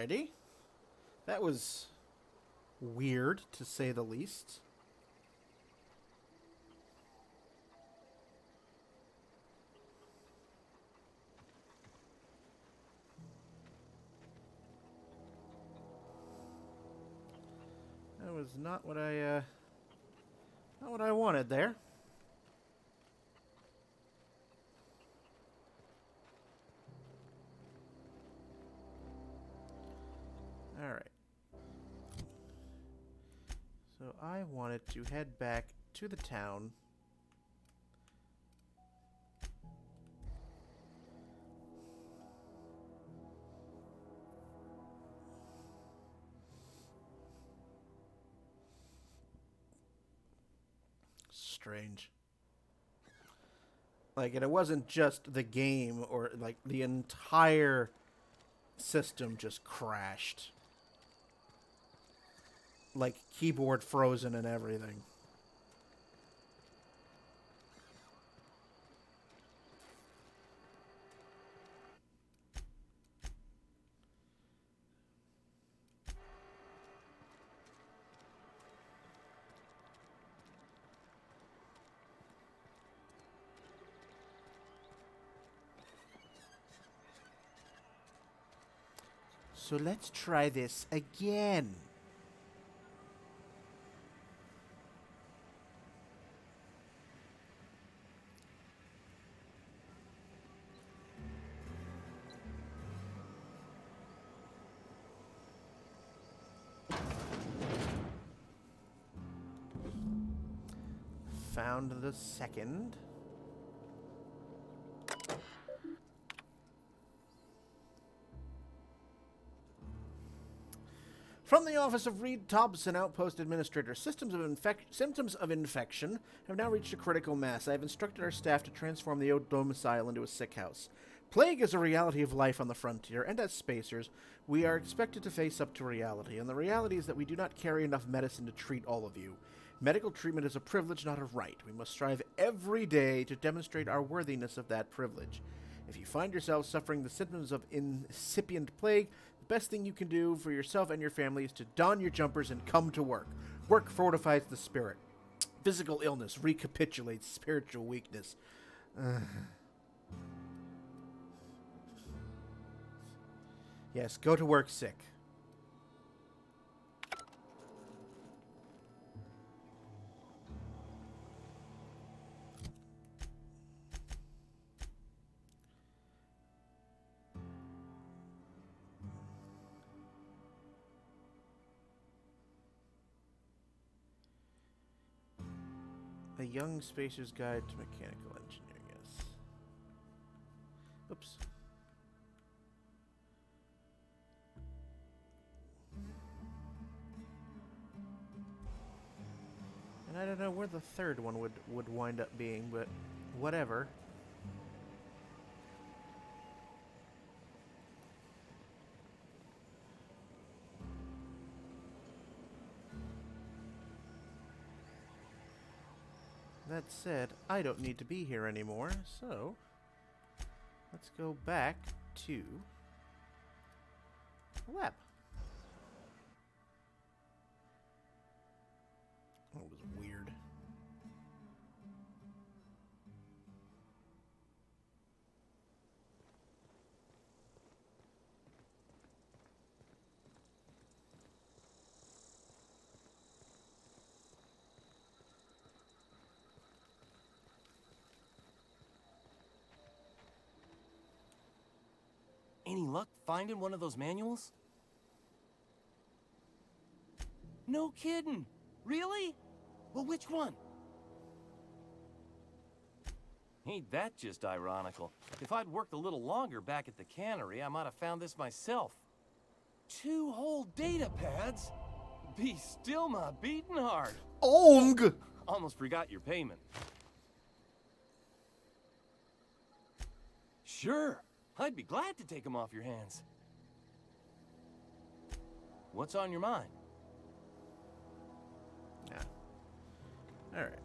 Alrighty. That was weird, to say the least. That was not what I wanted there. All right. So I wanted to head back to the town. Strange. Like, and it wasn't just the game, or like the entire system just crashed. Like, keyboard frozen and everything. So let's try this again. Found the second. From the office of Reed Thompson, Outpost Administrator, symptoms of infection have now reached a critical mass. I have instructed our staff to transform the old domicile into a sick house. Plague is a reality of life on the frontier, and as spacers, we are expected to face up to reality, and the reality is that we do not carry enough medicine to treat all of you. Medical treatment is a privilege, not a right. We must strive every day to demonstrate our worthiness of that privilege. If you find yourself suffering the symptoms of incipient plague, the best thing you can do for yourself and your family is to don your jumpers and come to work. Work fortifies the spirit. Physical illness recapitulates spiritual weakness. Yes, go to work sick. A young spacer's guide to mechanical engineering, yes. Oops. And I don't know where the third one would wind up being, but whatever. That said, I don't need to be here anymore, so let's go back to the lab. That was weird. Any luck finding one of those manuals? No kidding. Really? Well, which one? Ain't that just ironical? If I'd worked a little longer back at the cannery, I might have found this myself. 2 whole data pads? Be still my beating heart. ONG! Almost forgot your payment. Sure. I'd be glad to take them off your hands. What's on your mind? Yeah. Alright.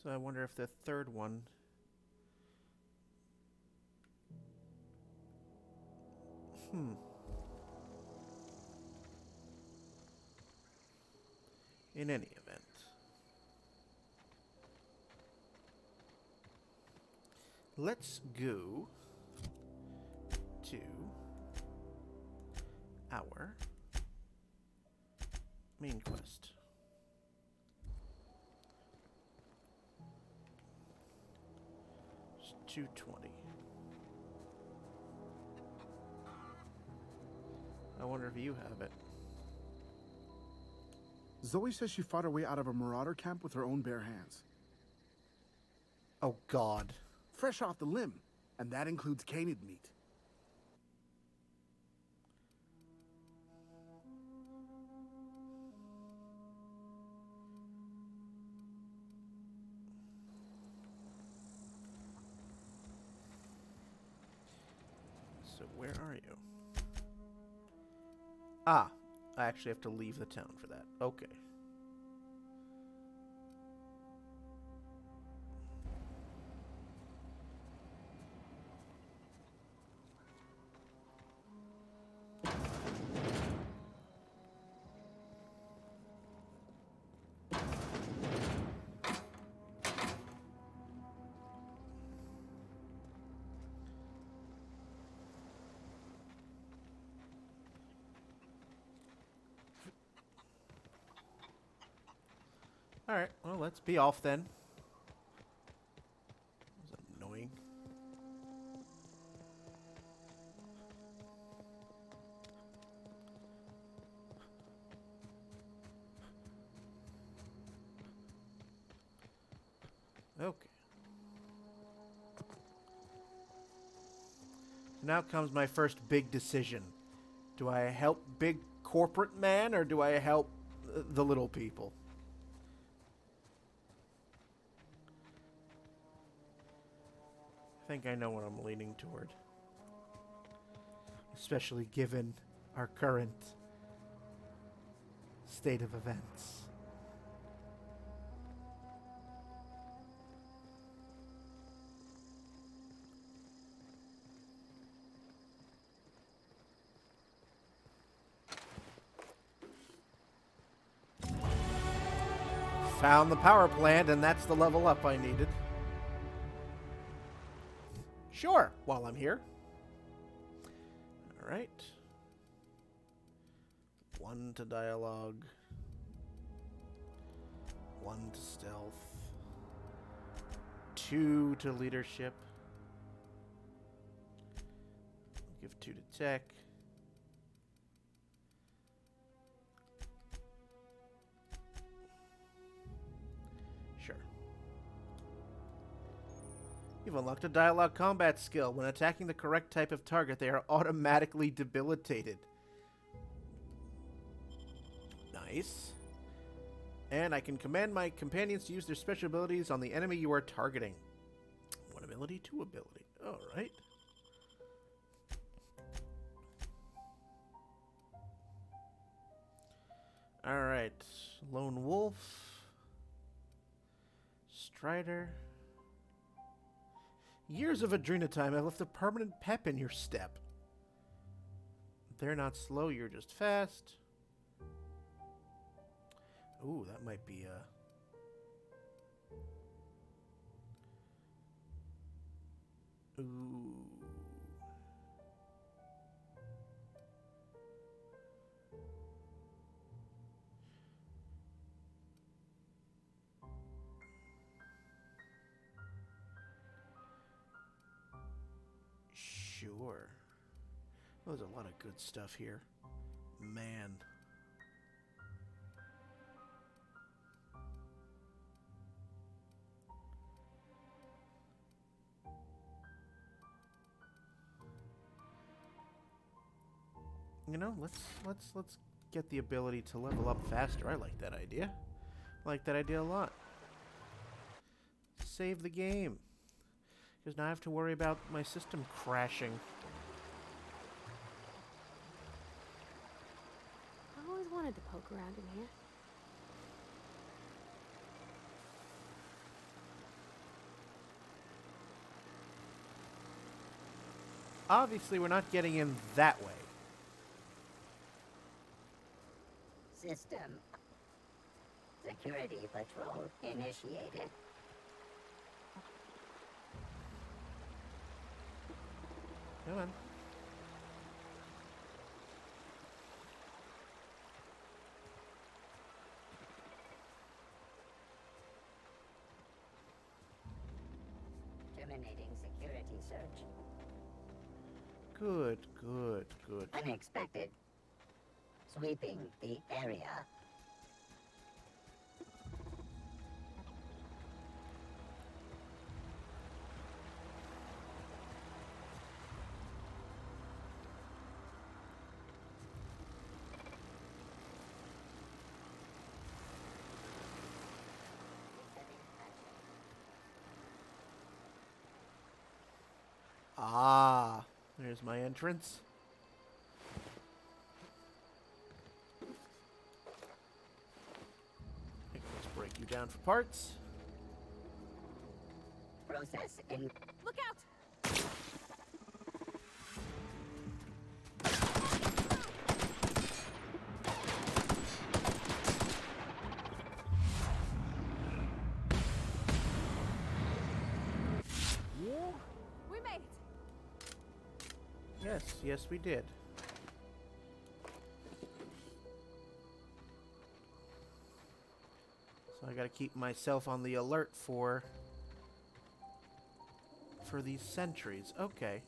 So I wonder if the third one... In any event. Let's go to our main quest. It's 220. I wonder if you have it. Zoe says she fought her way out of a marauder camp with her own bare hands. Oh, God. Fresh off the limb, and that includes canid meat. So where are you? Ah, I actually have to leave the town for that. Okay. Alright, well, let's be off then. That was annoying. Okay. Now comes my first big decision. Do I help big corporate man, or do I help the little people? I think I know what I'm leaning toward. Especially given our current state of events. Found the power plant, and that's the level up I needed. Sure, while I'm here. Alright. 1 to dialogue. 1 to stealth. 2 to leadership. Give 2 to tech. Sure. You've unlocked a dialogue combat skill. When attacking the correct type of target, they are automatically debilitated. Nice. And I can command my companions to use their special abilities on the enemy you are targeting. 1 ability, 2 ability. Alright. Alright. Lone Wolf. Strider. Years of Adrenatime have left a permanent pep in your step. They're not slow, you're just fast. Ooh, that might be a... Ooh. Sure. There's a lot of good stuff here. Man. You know, let's get the ability to level up faster. I like that idea. I like that idea a lot. Save the game. Because now I have to worry about my system crashing. I always wanted to poke around in here. obviously we're not getting in that way. System. Security patrol initiated. Come on. Terminating security search. Good, good, good. Unexpected. Sweeping the area. Ah, there's my entrance. Let's break you down for parts. Process in. Look out! We made it. Yes, yes we did. So I gotta keep myself on the alert for these sentries. Okay.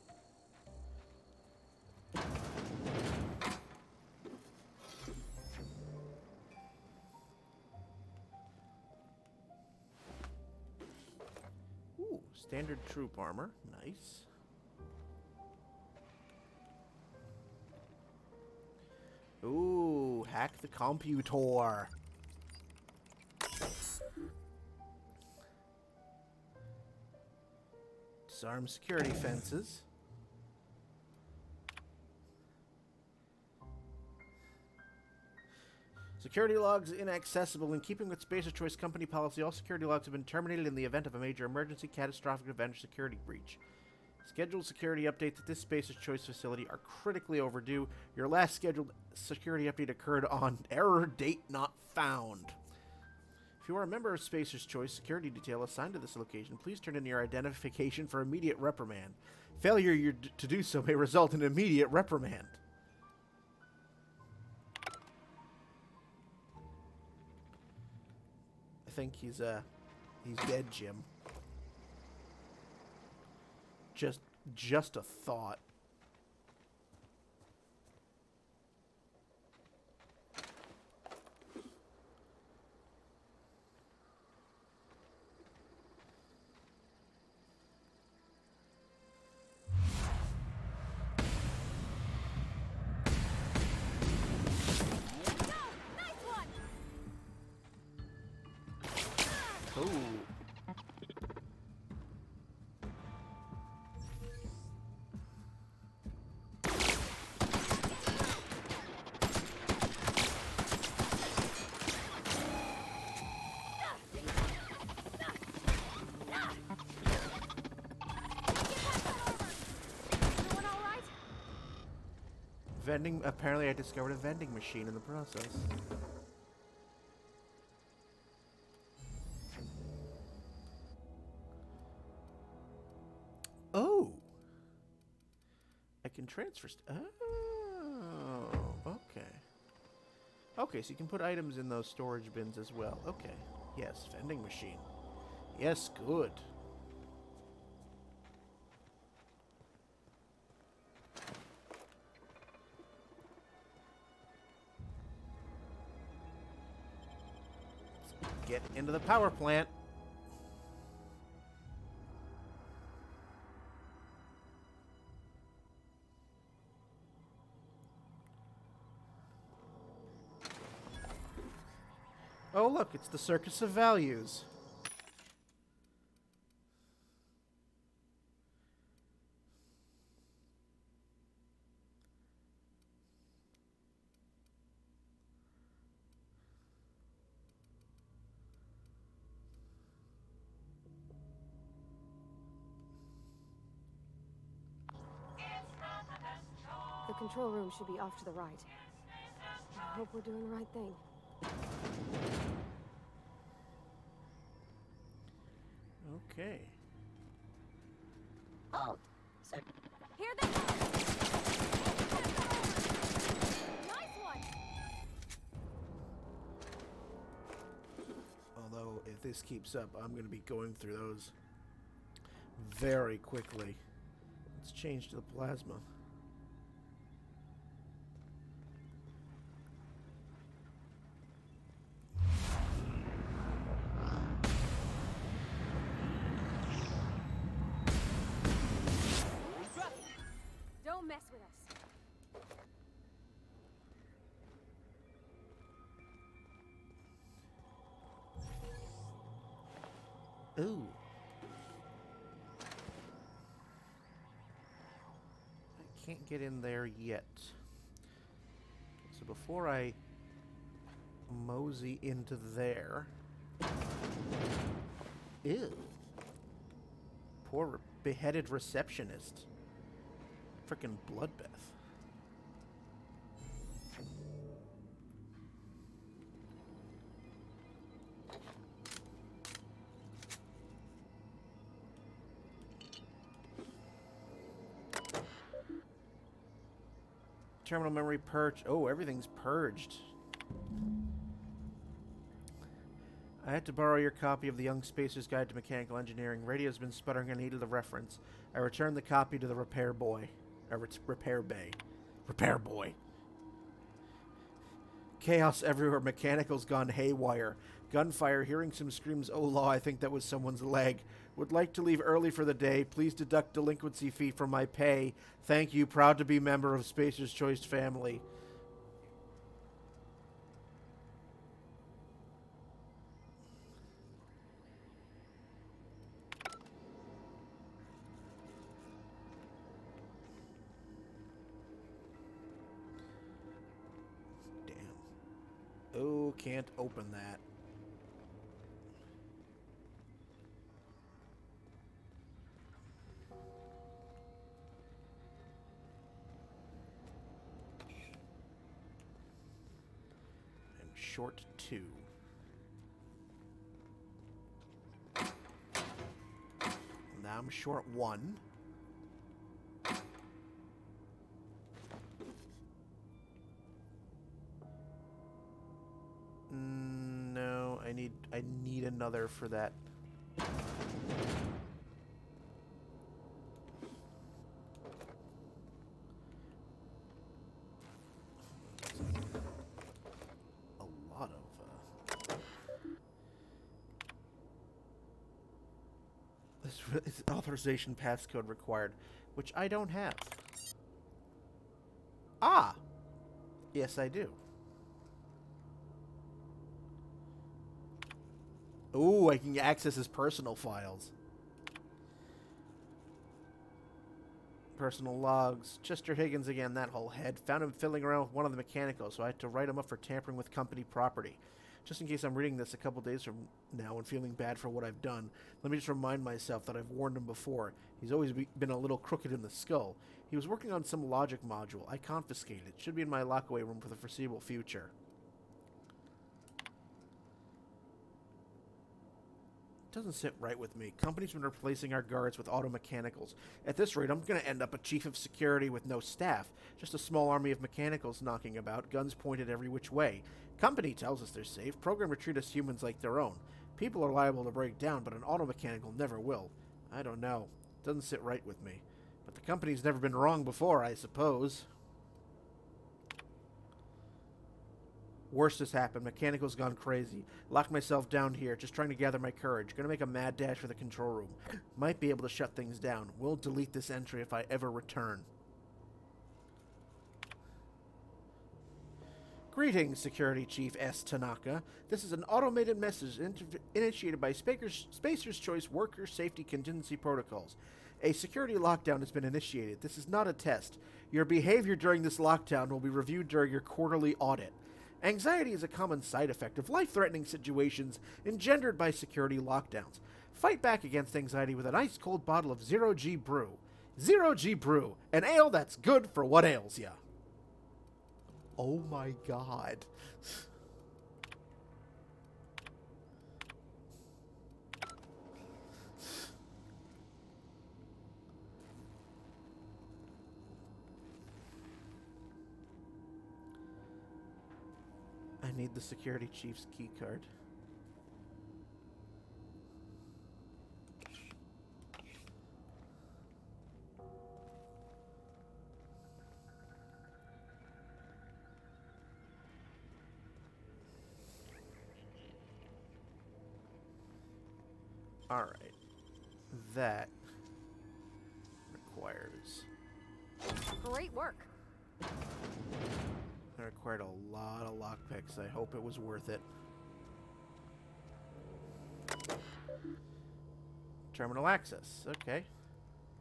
Ooh, standard troop armor. Nice. Ooh, hack the computer. Disarm security fences. Security logs inaccessible. In keeping with Spacer Choice Company policy, all security logs have been terminated in the event of a major emergency, catastrophic event, or security breach. Scheduled security updates at this Spacer's Choice facility are critically overdue. Your last scheduled security update occurred on error date not found. If you are a member of Spacer's Choice security detail assigned to this location, please turn in your identification for immediate reprimand. Failure to do so may result in immediate reprimand. I think he's dead, Jim. Just a thought. Oh. Everyone all right? Vending. Apparently, I discovered a vending machine in the process. Oh. I can transfer. Oh. Okay. Okay, so you can put items in those storage bins as well. Okay. Yes, vending machine. Yes, good. Let's get into the power plant. Oh, look, it's the Circus of Values. control room should be off to the right. I hope we're doing the right thing. Okay. Halt. Sir. Here they come! Nice one! Although, if this keeps up, I'm going to be going through those very quickly. Let's change to the plasma. Don't mess with us. Ooh. I can't get in there yet. So before I mosey into there... Ew. Poor beheaded receptionist. Frickin' bloodbath. Terminal memory purged. Oh, everything's purged. I had to borrow your copy of The Young Spacer's Guide to Mechanical Engineering. Radio's been sputtering. I needed the reference. I returned the copy to the repair boy. Repair bay. Repair boy. Chaos everywhere. Mechanical's gone haywire. Gunfire. Hearing some screams. Oh, law, I think that was someone's leg. Would like to leave early for the day. Please deduct delinquency fee from my pay. Thank you. Proud to be member of Spacer's Choice family. Damn. Oh, can't open that. Short 2. Now I'm short 1. No, I need another for that. This authorization passcode required, which I don't have. Ah! Yes, I do. Ooh, I can access his personal files. Personal logs. Chester Higgins again, that whole head. Found him fiddling around with one of the mechanicals, so I had to write him up for tampering with company property. Just in case I'm reading this a couple days from now and feeling bad for what I've done, let me just remind myself that I've warned him before. He's always been a little crooked in the skull. He was working on some logic module. I confiscated it. Should be in my lockaway room for the foreseeable future. Doesn't sit right with me. Company's been replacing our guards with auto mechanicals. At this rate, I'm going to end up a chief of security with no staff. Just a small army of mechanicals knocking about, guns pointed every which way. Company tells us they're safe. Program to treat us humans like their own. People are liable to break down, but an auto mechanical never will. I don't know. Doesn't sit right with me. But the company's never been wrong before, I suppose. Worst has happened. Mechanical's gone crazy. Locked myself down here, just trying to gather my courage. Gonna make a mad dash for the control room. Might be able to shut things down. Will delete this entry if I ever return. Greetings, Security Chief S. Tanaka. This is an automated message initiated by Spacer's Choice Worker Safety Contingency Protocols. A security lockdown has been initiated. This is not a test. Your behavior during this lockdown will be reviewed during your quarterly audit. Anxiety is a common side effect of life-threatening situations engendered by security lockdowns. Fight back against anxiety with an ice-cold bottle of Zero G Brew. Zero G Brew, an ale that's good for what ails ya. Oh my god. I need the security chief's key card. Alright. That requires... Great work. That required a lot of lockpicks. I hope it was worth it. Terminal access. Okay.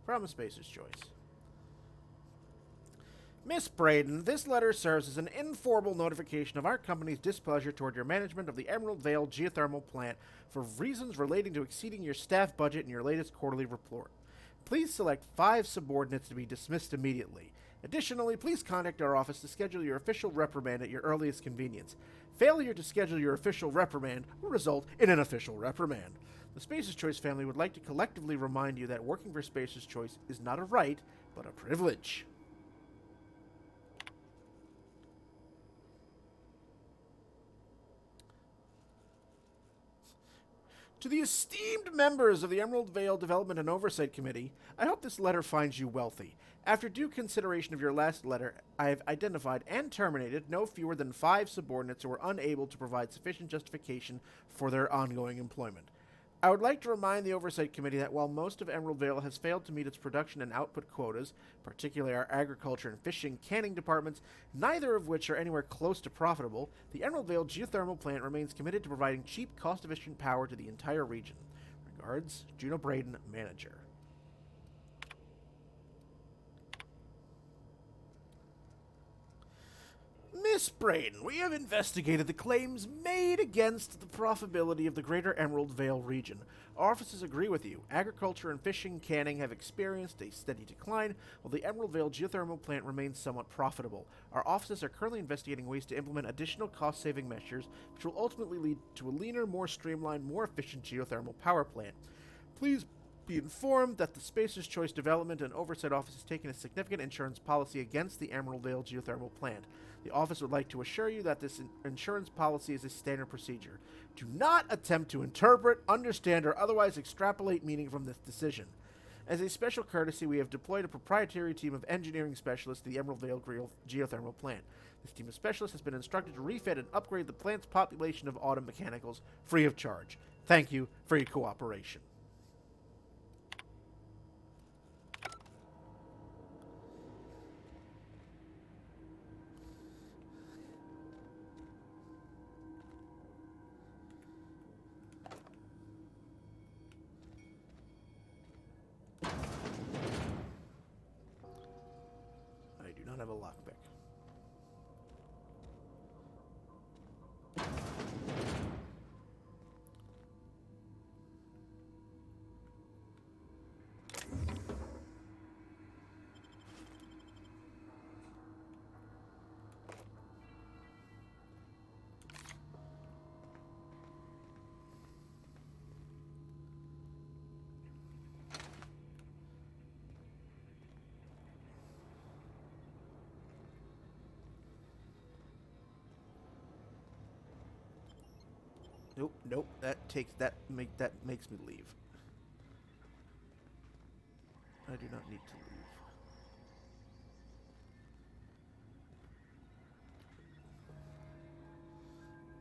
From a Spacer's Choice. Miss Braden, this letter serves as an informal notification of our company's displeasure toward your management of the Emerald Vale geothermal plant for reasons relating to exceeding your staff budget in your latest quarterly report. Please select 5 subordinates to be dismissed immediately. Additionally, please contact our office to schedule your official reprimand at your earliest convenience. Failure to schedule your official reprimand will result in an official reprimand. The Spacer's Choice family would like to collectively remind you that working for Spacer's Choice is not a right, but a privilege. To the esteemed members of the Emerald Vale Development and Oversight Committee, I hope this letter finds you wealthy. After due consideration of your last letter, I have identified and terminated no fewer than 5 subordinates who were unable to provide sufficient justification for their ongoing employment. I would like to remind the Oversight Committee that while most of Emerald Vale has failed to meet its production and output quotas, particularly our agriculture and fishing canning departments, neither of which are anywhere close to profitable, the Emerald Vale geothermal plant remains committed to providing cheap, cost-efficient power to the entire region. Regards, Juno Braden, Manager. Miss Braden, we have investigated the claims made against the profitability of the greater Emerald Vale region. Our offices agree with you. Agriculture and fishing canning have experienced a steady decline, while the Emerald Vale geothermal plant remains somewhat profitable. Our offices are currently investigating ways to implement additional cost-saving measures, which will ultimately lead to a leaner, more streamlined, more efficient geothermal power plant. Please be informed that the Spacer's Choice Development and Oversight Office has taken a significant insurance policy against the Emerald Vale geothermal plant. The office would like to assure you that this insurance policy is a standard procedure. Do not attempt to interpret, understand, or otherwise extrapolate meaning from this decision. As a special courtesy, we have deployed a proprietary team of engineering specialists to the Emerald Vale geothermal plant. This team of specialists has been instructed to refit and upgrade the plant's population of auto mechanicals free of charge. Thank you for your cooperation. Have a lockpick. Nope. That makes me leave. I do not need to leave.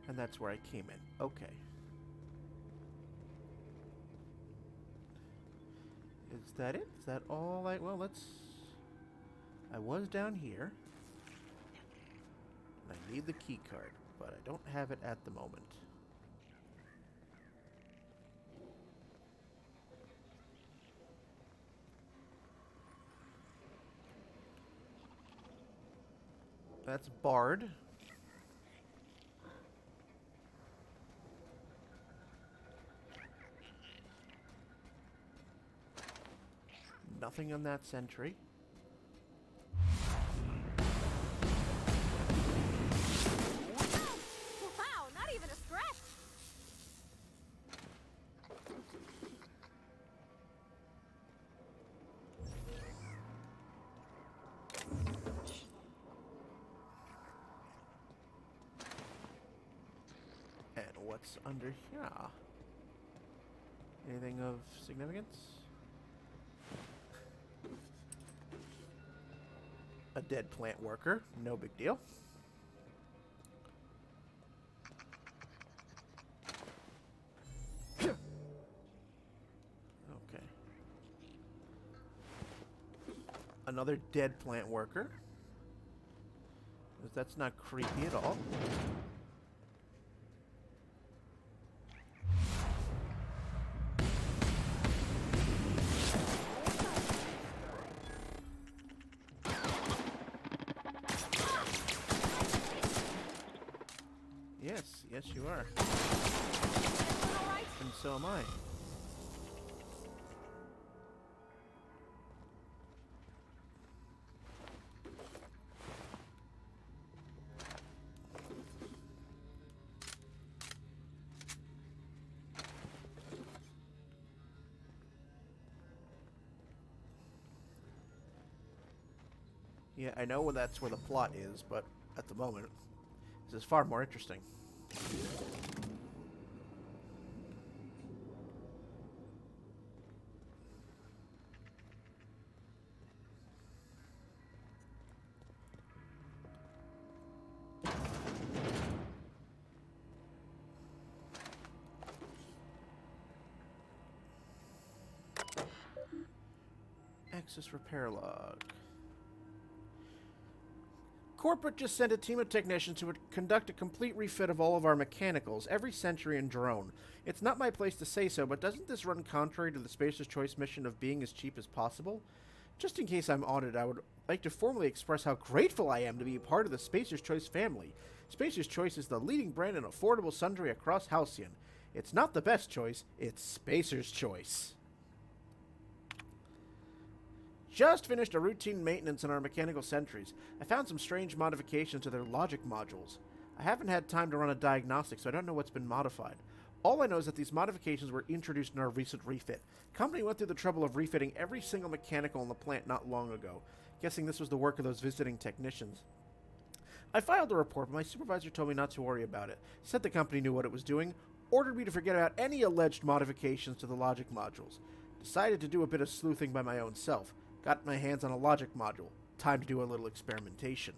And that's where I came in. Okay. Is that it? Is that all well, let's... I was down here. And I need the key card, but I don't have it at the moment. That's barred. Nothing on that sentry. what's under here? Anything of significance? A dead plant worker. No big deal. Okay. Another dead plant worker. That's not creepy at all. Yes, you are. And so am I. Yeah, I know that's where the plot is, but at the moment, this is far more interesting. Access repair log. Corporate just sent a team of technicians who would conduct a complete refit of all of our mechanicals, every century and drone. It's not my place to say so, but doesn't this run contrary to the Spacer's Choice mission of being as cheap as possible? Just in case I'm audited, I would like to formally express how grateful I am to be a part of the Spacer's Choice family. Spacer's Choice is the leading brand in affordable sundry across Halcyon. It's not the best choice, it's Spacer's Choice. Just finished a routine maintenance on our mechanical sentries. I found some strange modifications to their logic modules. I haven't had time to run a diagnostic, so I don't know what's been modified. All I know is that these modifications were introduced in our recent refit. Company went through the trouble of refitting every single mechanical in the plant not long ago. Guessing this was the work of those visiting technicians. I filed a report, but my supervisor told me not to worry about it. Said the company knew what it was doing, ordered me to forget about any alleged modifications to the logic modules. Decided to do a bit of sleuthing by my own self. Got my hands on a logic module. Time to do a little experimentation.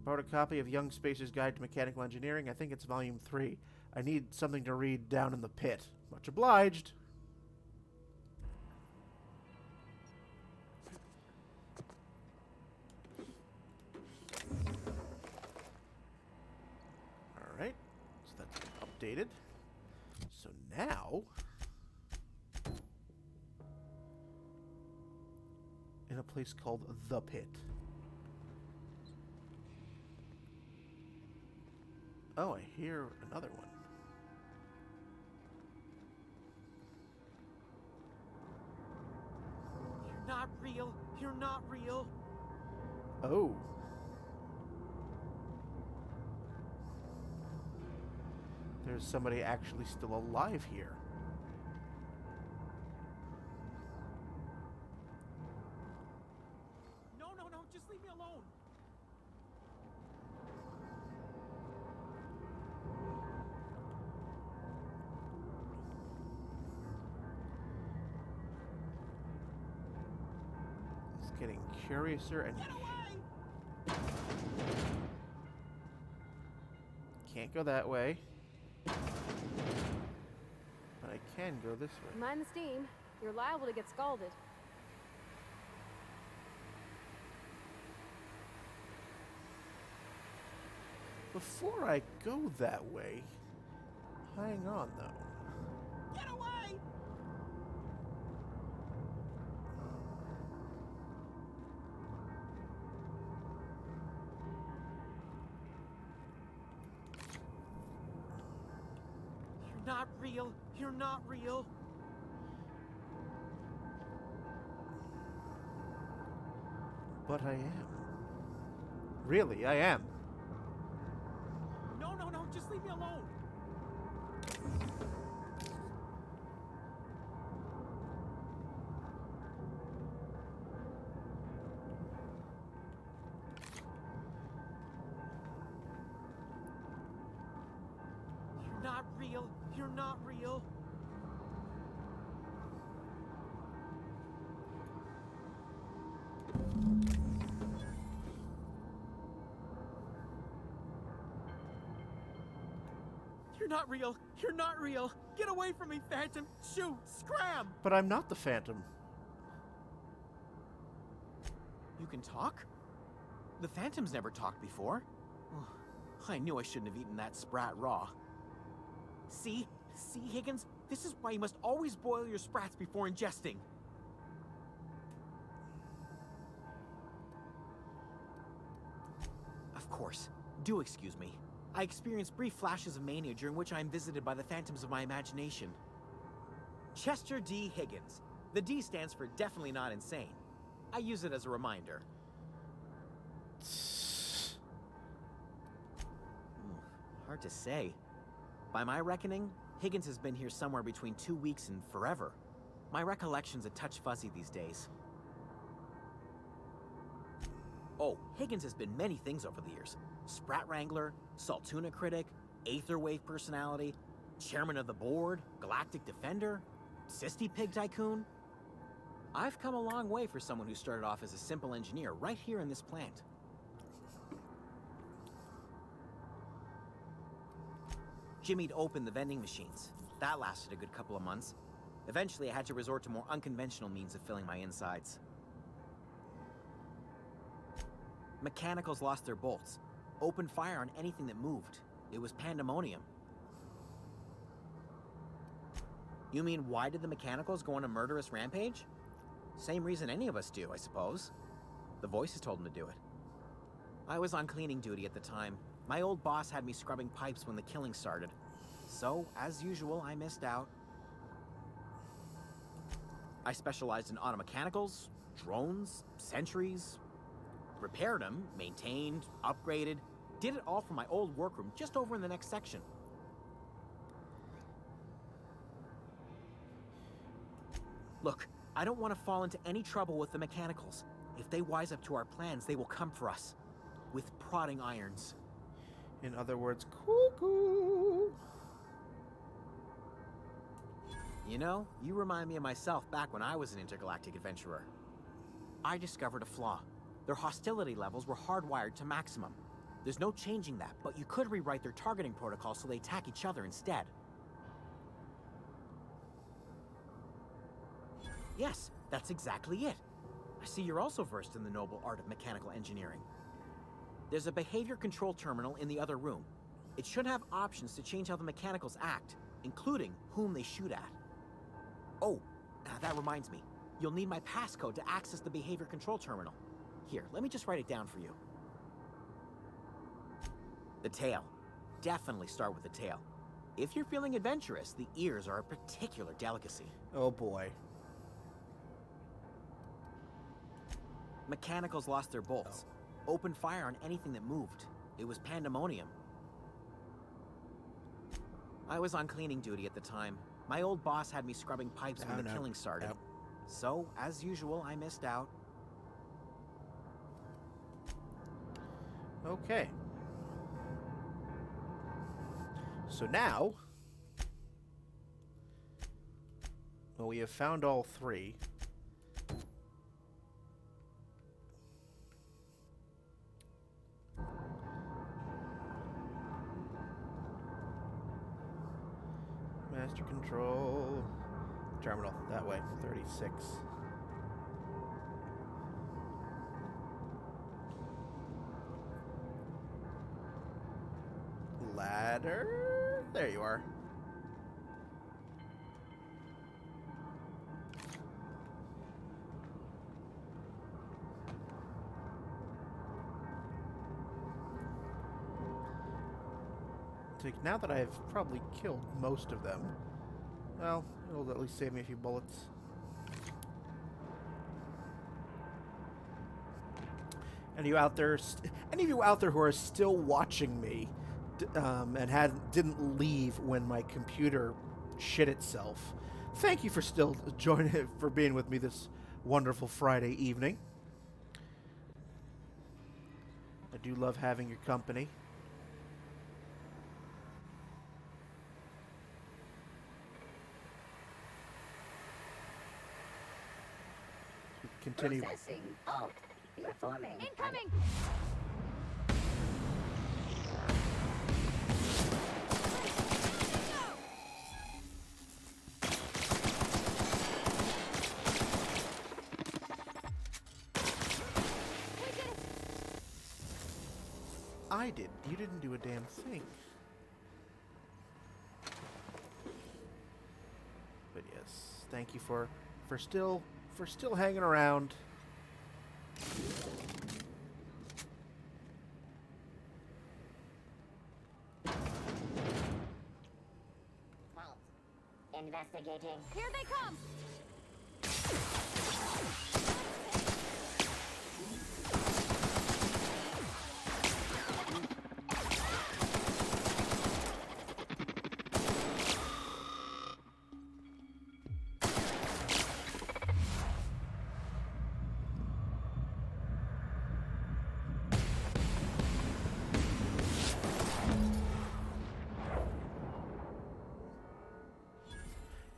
Borrowed a copy of Young Spacer's Guide to Mechanical Engineering. I think it's volume 3. I need something to read down in the pit. Much obliged. Alright. So that's been updated. So now, in a place called The Pit. Oh, I hear another one. You're not real. You're not real. Oh. There's somebody actually still alive here. No, just leave me alone. It's getting curiouser and... Get away! Can't go that way. But I can go this way. Mind the steam. You're liable to get scalded. Before I go that way, hang on though. Get away! You're not real. You're not real. But I am. Really, I am. No, just leave me alone. real. You're not real. You're not real. You're not real. Get away from me, Phantom. Shoot. Scram. But I'm not the Phantom. You can talk? The Phantom's never talked before. I knew I shouldn't have eaten that sprat raw. See? See, Higgins? This is why you must always boil your sprats before ingesting. Of course. Do excuse me. I experience brief flashes of mania during which I am visited by the phantoms of my imagination. Chester D. Higgins. The D stands for definitely not insane. I use it as a reminder. Hard to say. By my reckoning, Higgins has been here somewhere between 2 weeks and forever. My recollection's a touch fuzzy these days. Oh, Higgins has been many things over the years. Sprat Wrangler, Saltuna Critic, Aetherwave Personality, Chairman of the Board, Galactic Defender, Sisty Pig Tycoon. I've come a long way for someone who started off as a simple engineer right here in this plant. Jimmy'd opened the vending machines. That lasted a good couple of months. Eventually, I had to resort to more unconventional means of filling my insides. Mechanicals lost their bolts. Opened fire on anything that moved. It was pandemonium. You mean, why did the Mechanicals go on a murderous rampage? Same reason any of us do, I suppose. The voices told them to do it. I was on cleaning duty at the time. My old boss had me scrubbing pipes when the killing started. So, as usual, I missed out. I specialized in automechanicals, drones, sentries. Repaired them, maintained, upgraded. Did it all from my old workroom just over in the next section. Look, I don't want to fall into any trouble with the Mechanicals. If they wise up to our plans, they will come for us. With prodding irons. In other words, cuckoo. You know, you remind me of myself back when I was an intergalactic adventurer. I discovered a flaw. Their hostility levels were hardwired to maximum. There's no changing that, but you could rewrite their targeting protocol so they attack each other instead. Yes, that's exactly it. I see you're also versed in the noble art of mechanical engineering. There's a behavior control terminal in the other room. It should have options to change how the mechanicals act, including whom they shoot at. Oh, that reminds me. You'll need my passcode to access the behavior control terminal. Here, let me just write it down for you. The tail. Definitely start with the tail. If you're feeling adventurous, the ears are a particular delicacy. Oh boy. Mechanicals lost their bolts. Opened fire on anything that moved. It was pandemonium. I was on cleaning duty at the time. My old boss had me scrubbing pipes when the killing started. Yep. So, as usual, I missed out. Okay. So now, well, we have found all three. Master control terminal that way, 36. Ladder? There you are. Now that I've probably killed most of them, well, it'll at least save me a few bullets. Any of you out there who are still watching me and didn't leave when my computer shit itself, thank you for still for being with me this wonderful Friday evening. I do love having your company. continue. Processing. Alt. Reforming. Incoming! I did. You didn't do a damn thing. But yes, thank you for still hanging around. Alt. Investigating. Here they come!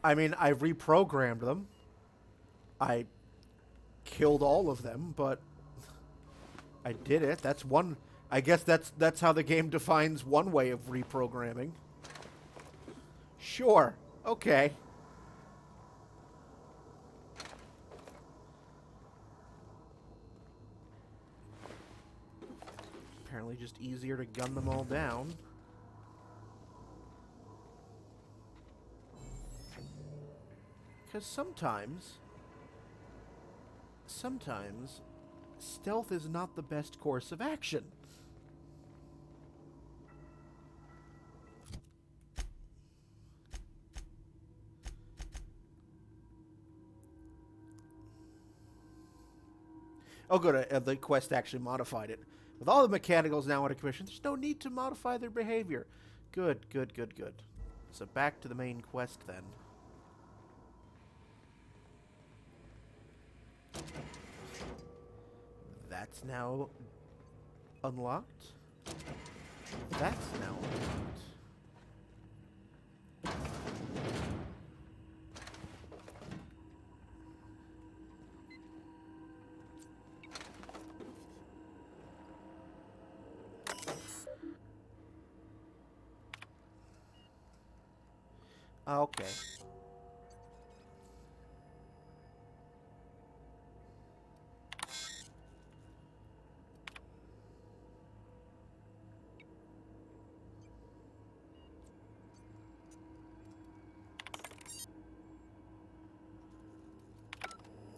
I mean, I reprogrammed them. I killed all of them, but I did it. That's one. I guess that's how the game defines one way of reprogramming. Sure. Okay. Apparently just easier to gun them all down. Because sometimes, stealth is not the best course of action. Oh, good. The quest actually modified it. With all the mechanicals now out of commission, there's no need to modify their behavior. Good, good, good, good. So back to the main quest then. That's now unlocked. That's now unlocked. Okay.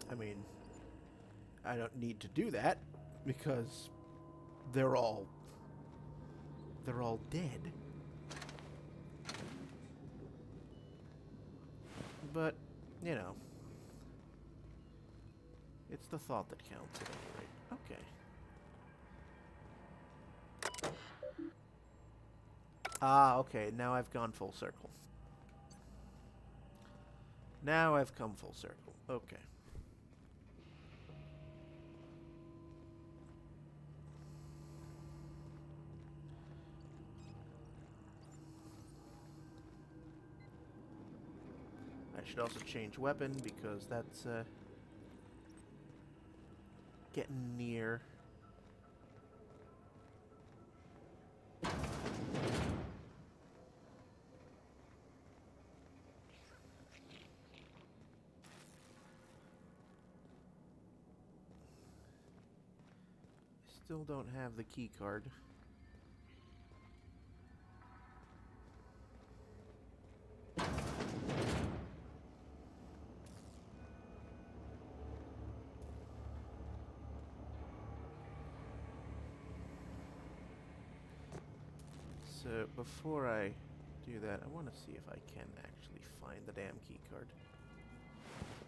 I mean, I don't need to do that because they're all dead. But, you know, it's the thought that counts at any rate. Okay. Ah, okay, now I've gone full circle. Now I've come full circle. Okay. I should also change weapon because that's getting near. Still don't have the key card. So before I do that, I want to see if I can actually find the damn key card.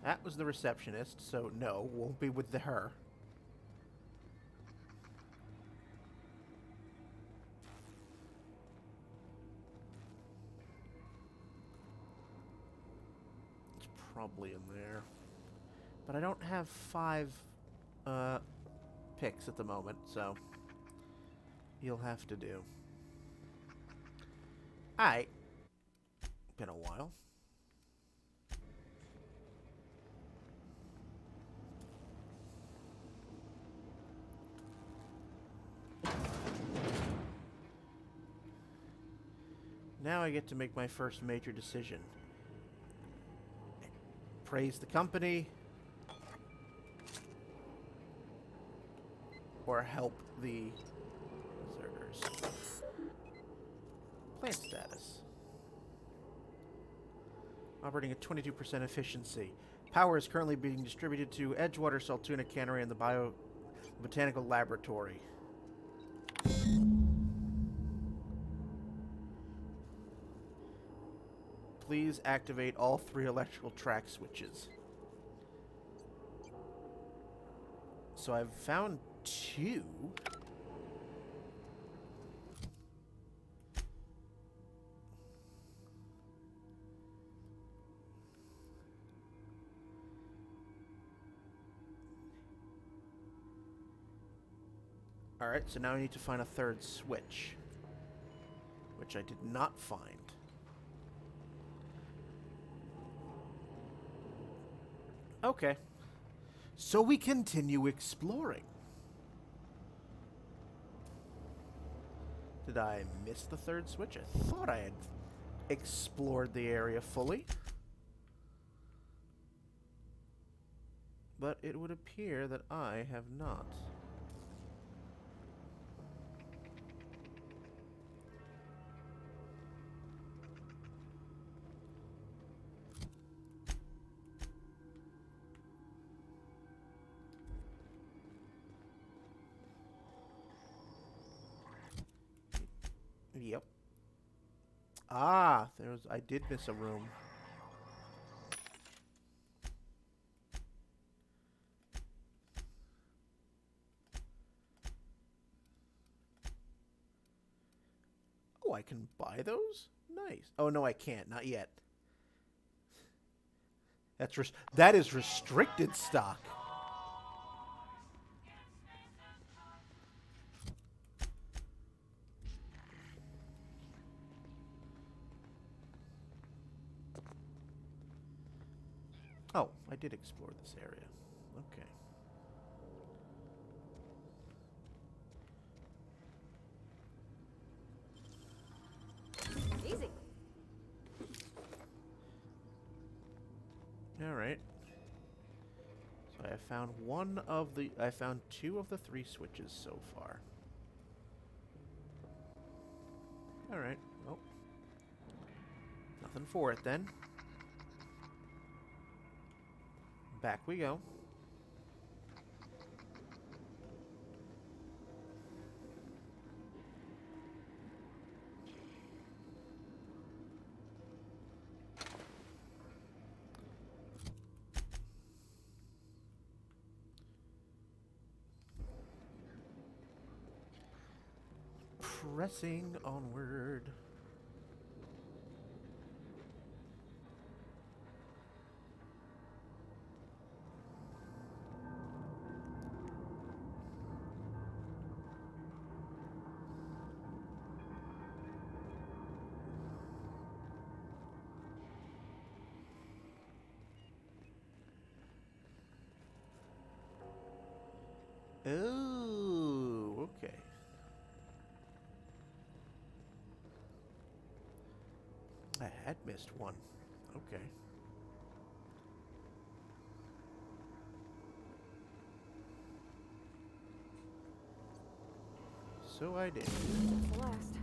That was the receptionist, so no, won't be with her. It's probably in there. But I don't have 5 picks at the moment, so you'll have to do. Alright. Been a while. now I get to make my first major decision. Praise the company, or help the deserters. Plant status. Operating at 22% efficiency. Power is currently being distributed to Edgewater, Saltuna Cannery, and the Botanical Laboratory. Please activate all 3 electrical track switches. So I've found 2. Alright, so now I need to find a 3rd switch, which I did not find. Okay. So we continue exploring. Did I miss the 3rd switch? I thought I had explored the area fully. But it would appear that I have not. Yep. Ah, I did miss a room. Oh, I can buy those? Nice. Oh no, I can't. Not yet. That is restricted stock. Oh, I did explore this area. Okay. Easy. All right. So I found I found 2 of the 3 switches so far. All right. Well, nothing for it then. Back we go. Pressing onward. Oh, okay. I had missed one. Okay. So I did. That's the last.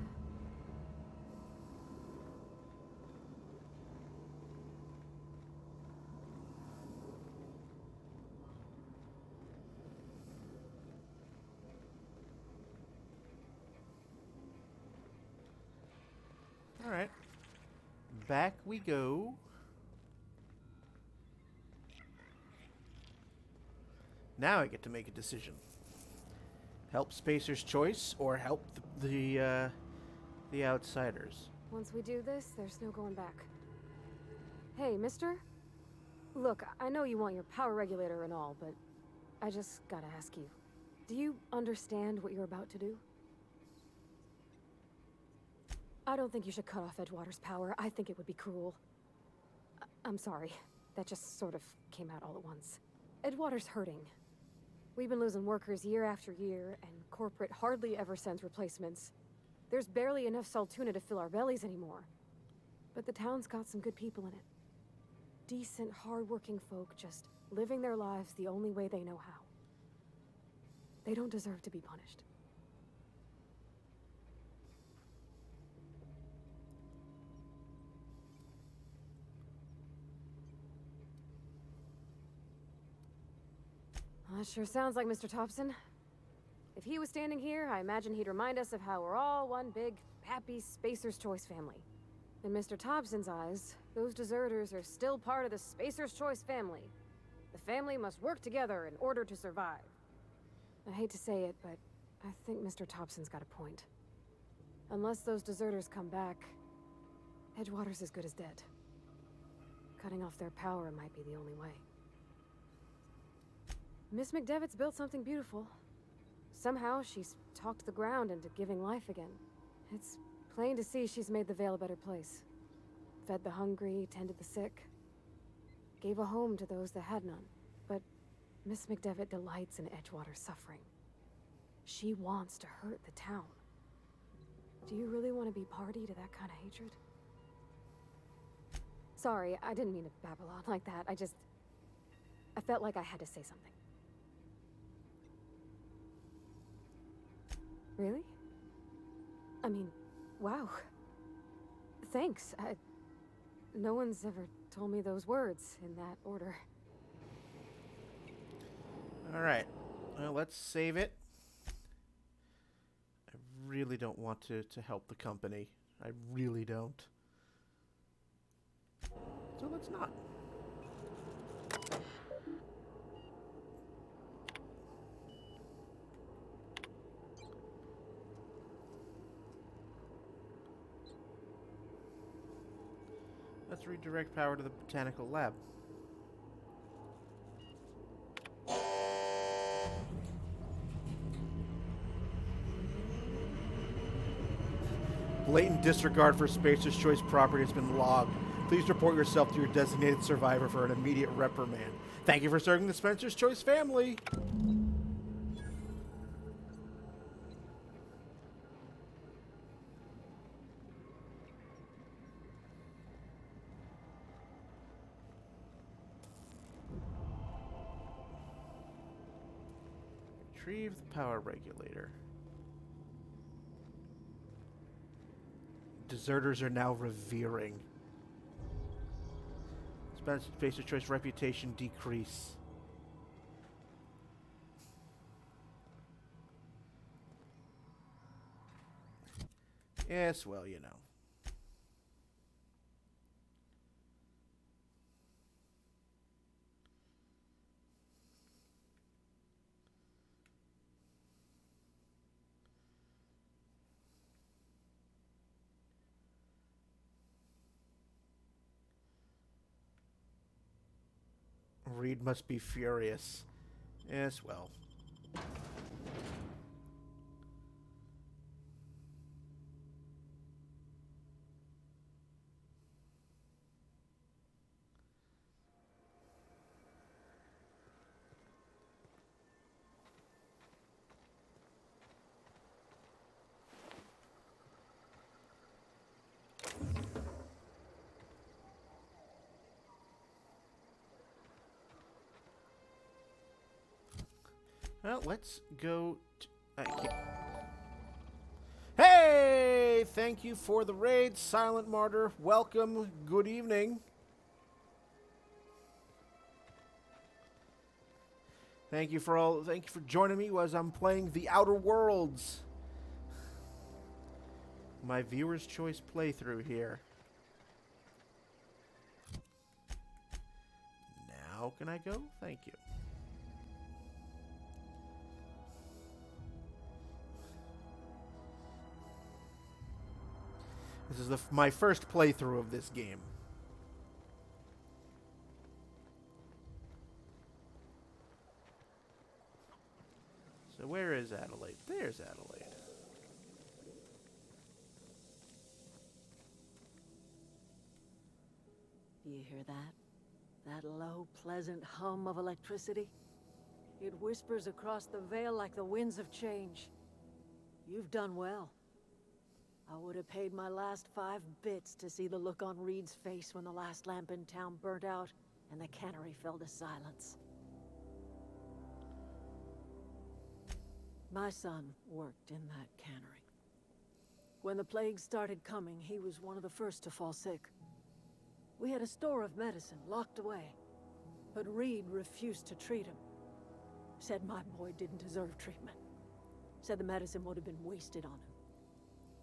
All right. Back we go. Now I get to make a decision. Help Spacer's Choice or help the outsiders. Once we do this, there's no going back. Hey, mister? Look, I know you want your power regulator and all, but I just gotta ask you. Do you understand what you're about to do? I don't think you should cut off Edgewater's power. I think it would be cruel. I'm sorry. That just sort of came out all at once. Edgewater's hurting. We've been losing workers year after year, and corporate hardly ever sends replacements. There's barely enough Saltuna to fill our bellies anymore. But the town's got some good people in it. Decent, hard-working folk just living their lives the only way they know how. They don't deserve to be punished. Well, that sure sounds like Mr. Thompson. If he was standing here, I imagine he'd remind us of how we're all one big, happy Spacer's Choice family. In Mr. Thompson's eyes, those deserters are still part of the Spacer's Choice family. The family must work together in order to survive. I hate to say it, but I think Mr. Thompson's got a point. Unless those deserters come back, Edgewater's as good as dead. Cutting off their power might be the only way. Miss McDevitt's built something beautiful. Somehow, she's talked the ground into giving life again. It's plain to see she's made the Vale a better place. Fed the hungry, tended the sick. Gave a home to those that had none. But Miss McDevitt delights in Edgewater's suffering. She wants to hurt the town. Do you really want to be party to that kind of hatred? Sorry, I didn't mean to babble on like that. I felt like I had to say something. Really? I mean, wow. Thanks. No one's ever told me those words in that order. Alright. Well, let's save it. I really don't want to help the company. I really don't. So let's not. Let's redirect power to the botanical lab. Blatant disregard for Spacer's Choice property has been logged. Please report yourself to your designated survivor for an immediate reprimand. Thank you for serving the Spencer's Choice family. Retrieve the power regulator. Deserters are now revering. Spacer's Choice reputation decrease. Yes, well, you know. Reed must be furious. Yes, well. Well, let's go to... Hey! Thank you for the raid, Silent Martyr. Welcome. Good evening. Thank you for joining me as I'm playing The Outer Worlds. My viewer's choice playthrough here. Now can I go? Thank you. This is my first playthrough of this game. So where is Adelaide? There's Adelaide. You hear that? That low, pleasant hum of electricity? It whispers across the Vale like the winds of change. You've done well. I would have paid my last 5 bits to see the look on Reed's face when the last lamp in town burnt out and the cannery fell to silence. My son worked in that cannery. When the plague started coming, he was one of the first to fall sick. We had a store of medicine locked away, but Reed refused to treat him. Said my boy didn't deserve treatment. Said the medicine would have been wasted on him.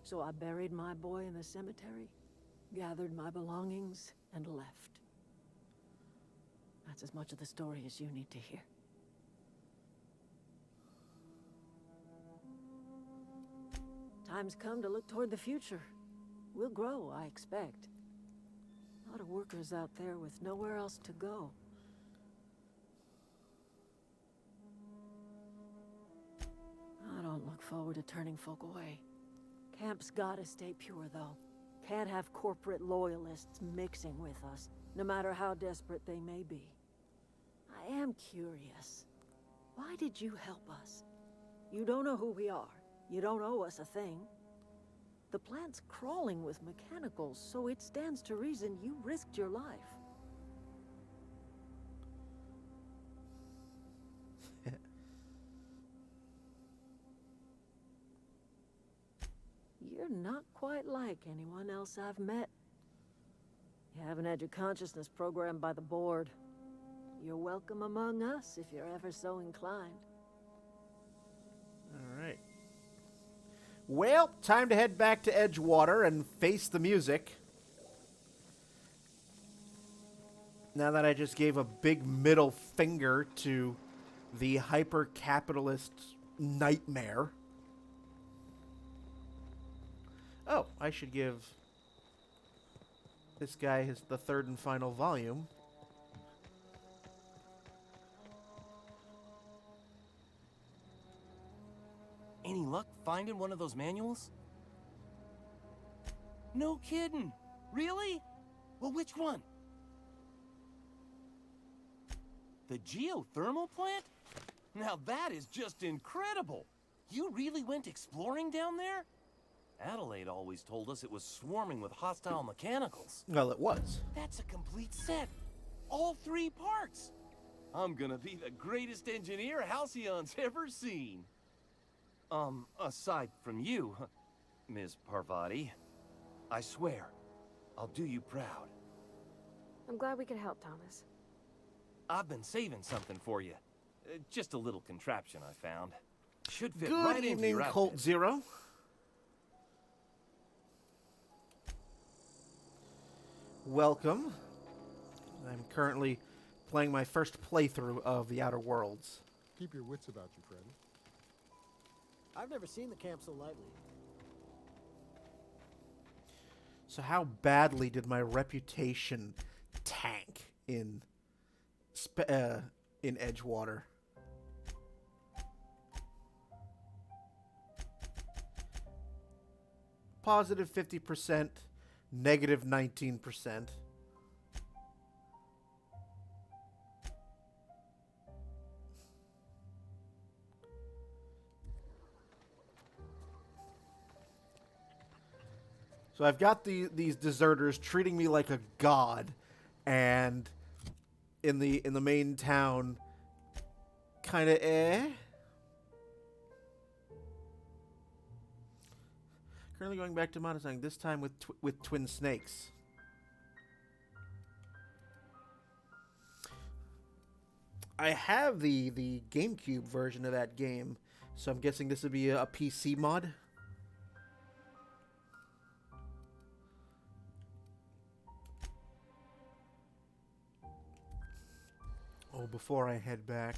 So I buried my boy in the cemetery, gathered my belongings, and left. That's as much of the story as you need to hear. Time's come to look toward the future. We'll grow, I expect. A lot of workers out there with nowhere else to go. I don't look forward to turning folk away. Camp's gotta stay pure, though. Can't have corporate loyalists mixing with us, no matter how desperate they may be. I am curious. Why did you help us? You don't know who we are. You don't owe us a thing. The plant's crawling with mechanicals, so it stands to reason you risked your life. You're not quite like anyone else I've met. You haven't had your consciousness programmed by the board. You're welcome among us if you're ever so inclined. All right. Well, time to head back to Edgewater and face the music. Now that I just gave a big middle finger to the hyper-capitalist nightmare. Oh, I should give this guy the 3rd and final volume. Any luck finding one of those manuals? No kidding. Really? Well, which one? The geothermal plant? Now that is just incredible. You really went exploring down there? Adelaide always told us it was swarming with hostile mechanicals. Well, it was. That's a complete set. All 3 parts. I'm gonna be the greatest engineer Halcyon's ever seen. Aside from you, Ms. Parvati, I swear, I'll do you proud. I'm glad we could help, Thomas. I've been saving something for you. Just a little contraption I found. Should fit Good right into evening, your Colt outfit. Zero. Welcome. I'm currently playing my first playthrough of The Outer Worlds. Keep your wits about you, friend. I've never seen the camp so lively. So how badly did my reputation tank in Edgewater? Positive 50%, negative 19%. So I've got these deserters treating me like a god, and in the main town, kind of Currently going back to Montasang, this time with twin snakes. I have the GameCube version of that game, so I'm guessing this would be a PC mod. Oh, before I head back.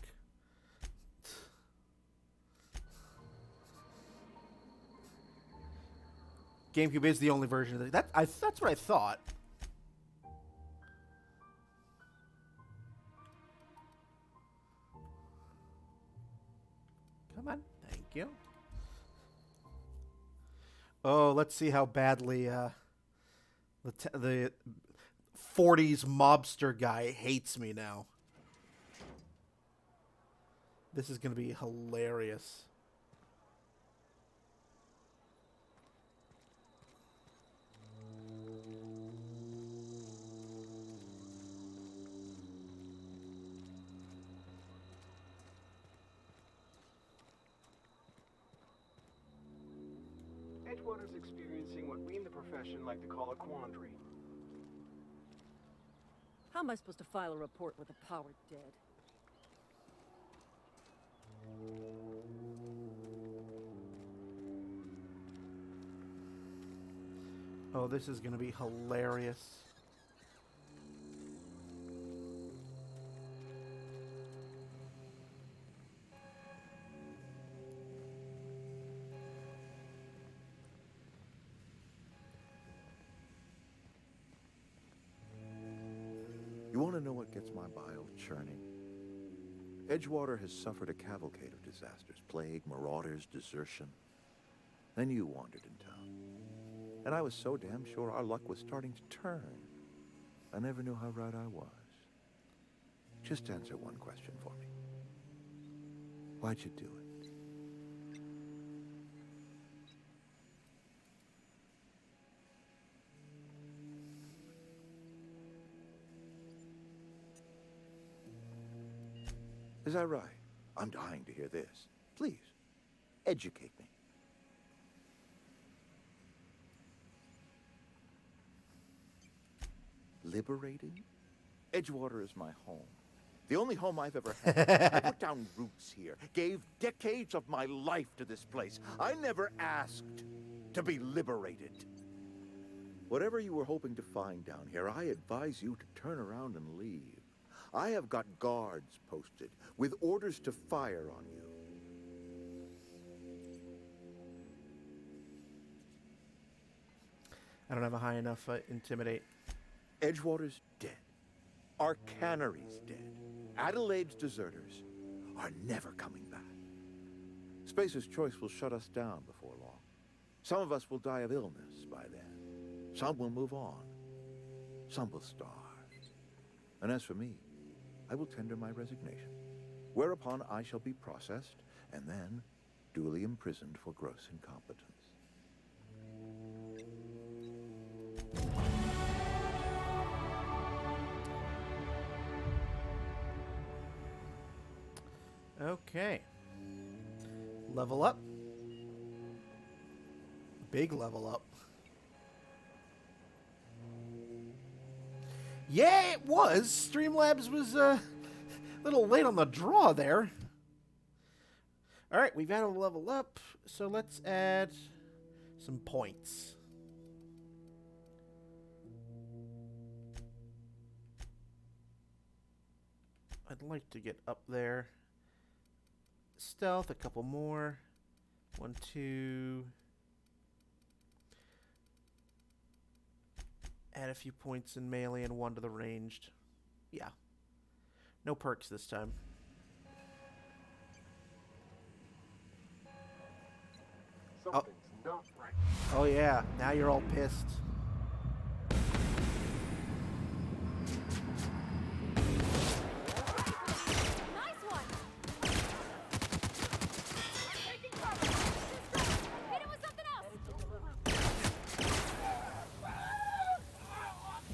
GameCube is the only version of that. That's what I thought. Come on, thank you. Oh, let's see how badly the 40s mobster guy hates me now. This is going to be hilarious. Edgewater's experiencing what we in the profession like to call a quandary. How am I supposed to file a report with the power dead? Oh, this is gonna be hilarious. You want to know what gets my bile churning? Edgewater has suffered a cavalcade of disasters. Plague, marauders, desertion. Then you wandered in town. And I was so damn sure our luck was starting to turn. I never knew how right I was. Just answer one question for me. Why'd you do it? Is that right? I'm dying to hear this. Please, educate me. Liberating? Edgewater is my home. The only home I've ever had. I put down roots here, gave decades of my life to this place. I never asked to be liberated. Whatever you were hoping to find down here, I advise you to turn around and leave. I have got guards posted with orders to fire on you. I don't have a high enough intimidate. Edgewater's dead. Our cannery's dead. Adelaide's deserters are never coming back. Spacer's Choice will shut us down before long. Some of us will die of illness by then. Some will move on. Some will starve. And as for me, I will tender my resignation, whereupon I shall be processed and then duly imprisoned for gross incompetence. Okay. Level up. Big level up. Yeah, it was. Streamlabs was a little late on the draw there. All right, we've added a level up, so let's add some points. I'd like to get up there. Stealth, a couple more. 1, 2. Add a few points in melee and 1 to the ranged. Yeah. No perks this time. Something's not right. Oh yeah, now you're all pissed. Nice one! I'm taking cover! Hit it with something else!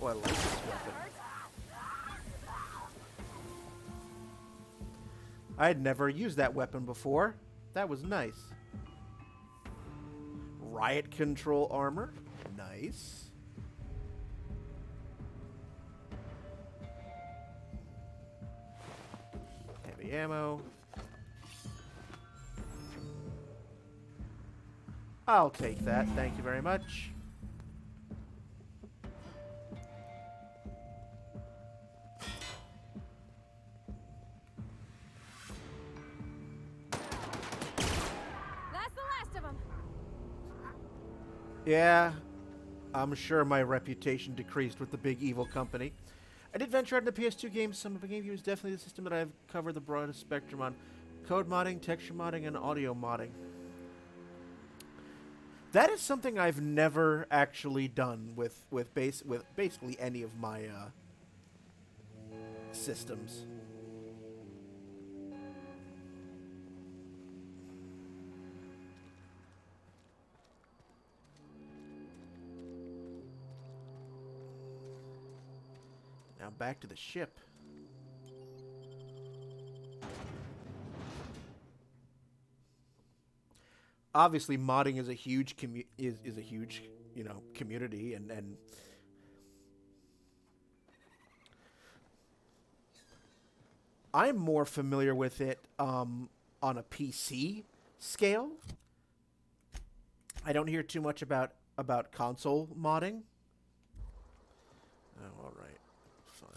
Oh, I like this weapon. I had never used that weapon before. That was nice. Riot control armor. Nice. Heavy ammo. I'll take that. Thank you very much. That's the last of them! Yeah, I'm sure my reputation decreased with the big evil company. I did venture out into PS2 games. Some of the game is definitely the system that I've covered the broadest spectrum on. Code modding, texture modding, and audio modding. That is something I've never actually done with basically any of my systems. Now back to the ship. obviously modding is a huge is a huge, community, and I'm more familiar with it on a PC scale. I don't hear too much about console modding. Oh, all right, fine.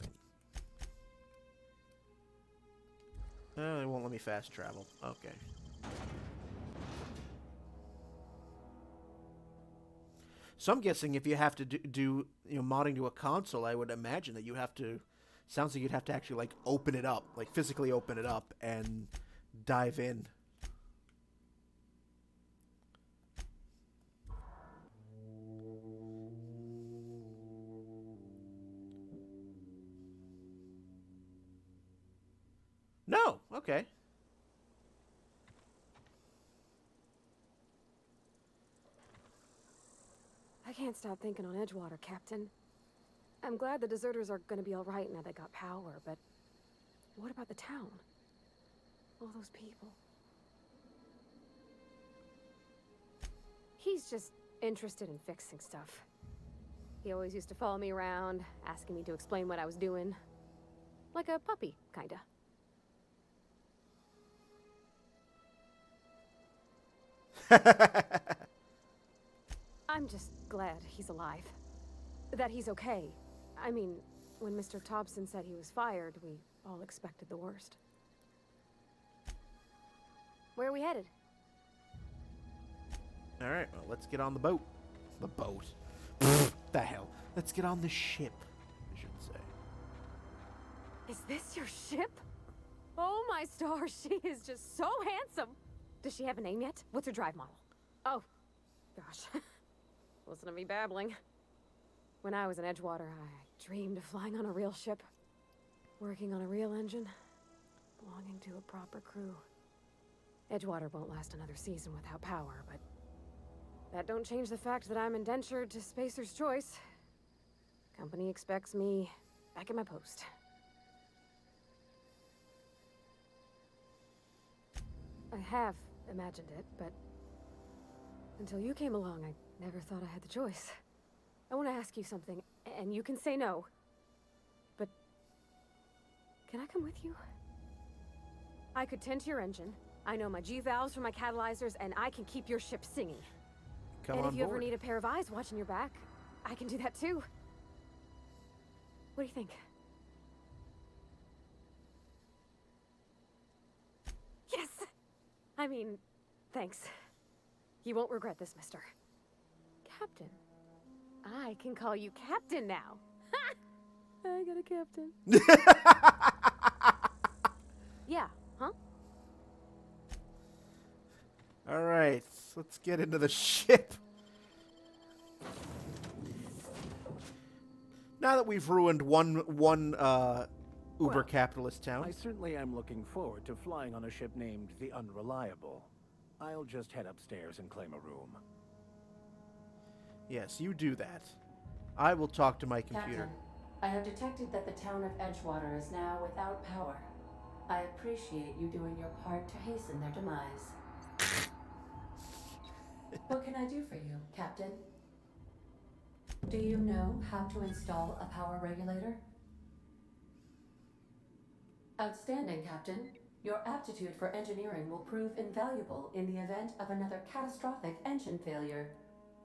Oh, it won't let me fast travel. Okay. So I'm guessing if you have to do modding to a console, I would imagine that you have to. Sounds like you'd have to actually like open it up, like physically open it up and dive in. No, okay. I can't stop thinking on Edgewater, Captain. I'm glad the deserters are gonna be alright now they got power, but what about the town? All those people. He's just interested in fixing stuff. He always used to follow me around, asking me to explain what I was doing. Like a puppy, kinda. I'm just glad he's alive. That he's okay. I mean, when Mr. Thompson said he was fired, we all expected the worst. Where are we headed? All right, well, let's get on the boat. The boat. The hell. Let's get on the ship, I should say. Is this your ship? Oh my stars, she is just so handsome. Does she have a name yet? What's her drive model? Oh, gosh. Listen to me babbling. When I was in Edgewater, I dreamed of flying on a real ship. Working on a real engine. Belonging to a proper crew. Edgewater won't last another season without power, but that don't change the fact that I'm indentured to Spacer's Choice. Company expects me back at my post. I have imagined it, but until you came along, I never thought I had the choice. I want to ask you something, and you can say no. But can I come with you? I could tend to your engine. I know my G-valves for my catalyzers, and I can keep your ship singing. Come and on if you board. ever need a pair of eyes watching your back, I can do that too. What do you think? Yes! I mean, thanks. You won't regret this, mister. Captain. I can call you Captain now. Ha! I got a captain. Yeah, huh? All right, let's get into the ship. Now that we've ruined one uber capitalist town. I certainly am looking forward to flying on a ship named the Unreliable. I'll just head upstairs and claim a room. Yes, you do that. I will talk to my computer. Captain, I have detected that the town of Edgewater is now without power. I appreciate you doing your part to hasten their demise. What can I do for you, Captain? Do you know how to install a power regulator? Outstanding, Captain. Your aptitude for engineering will prove invaluable in the event of another catastrophic engine failure.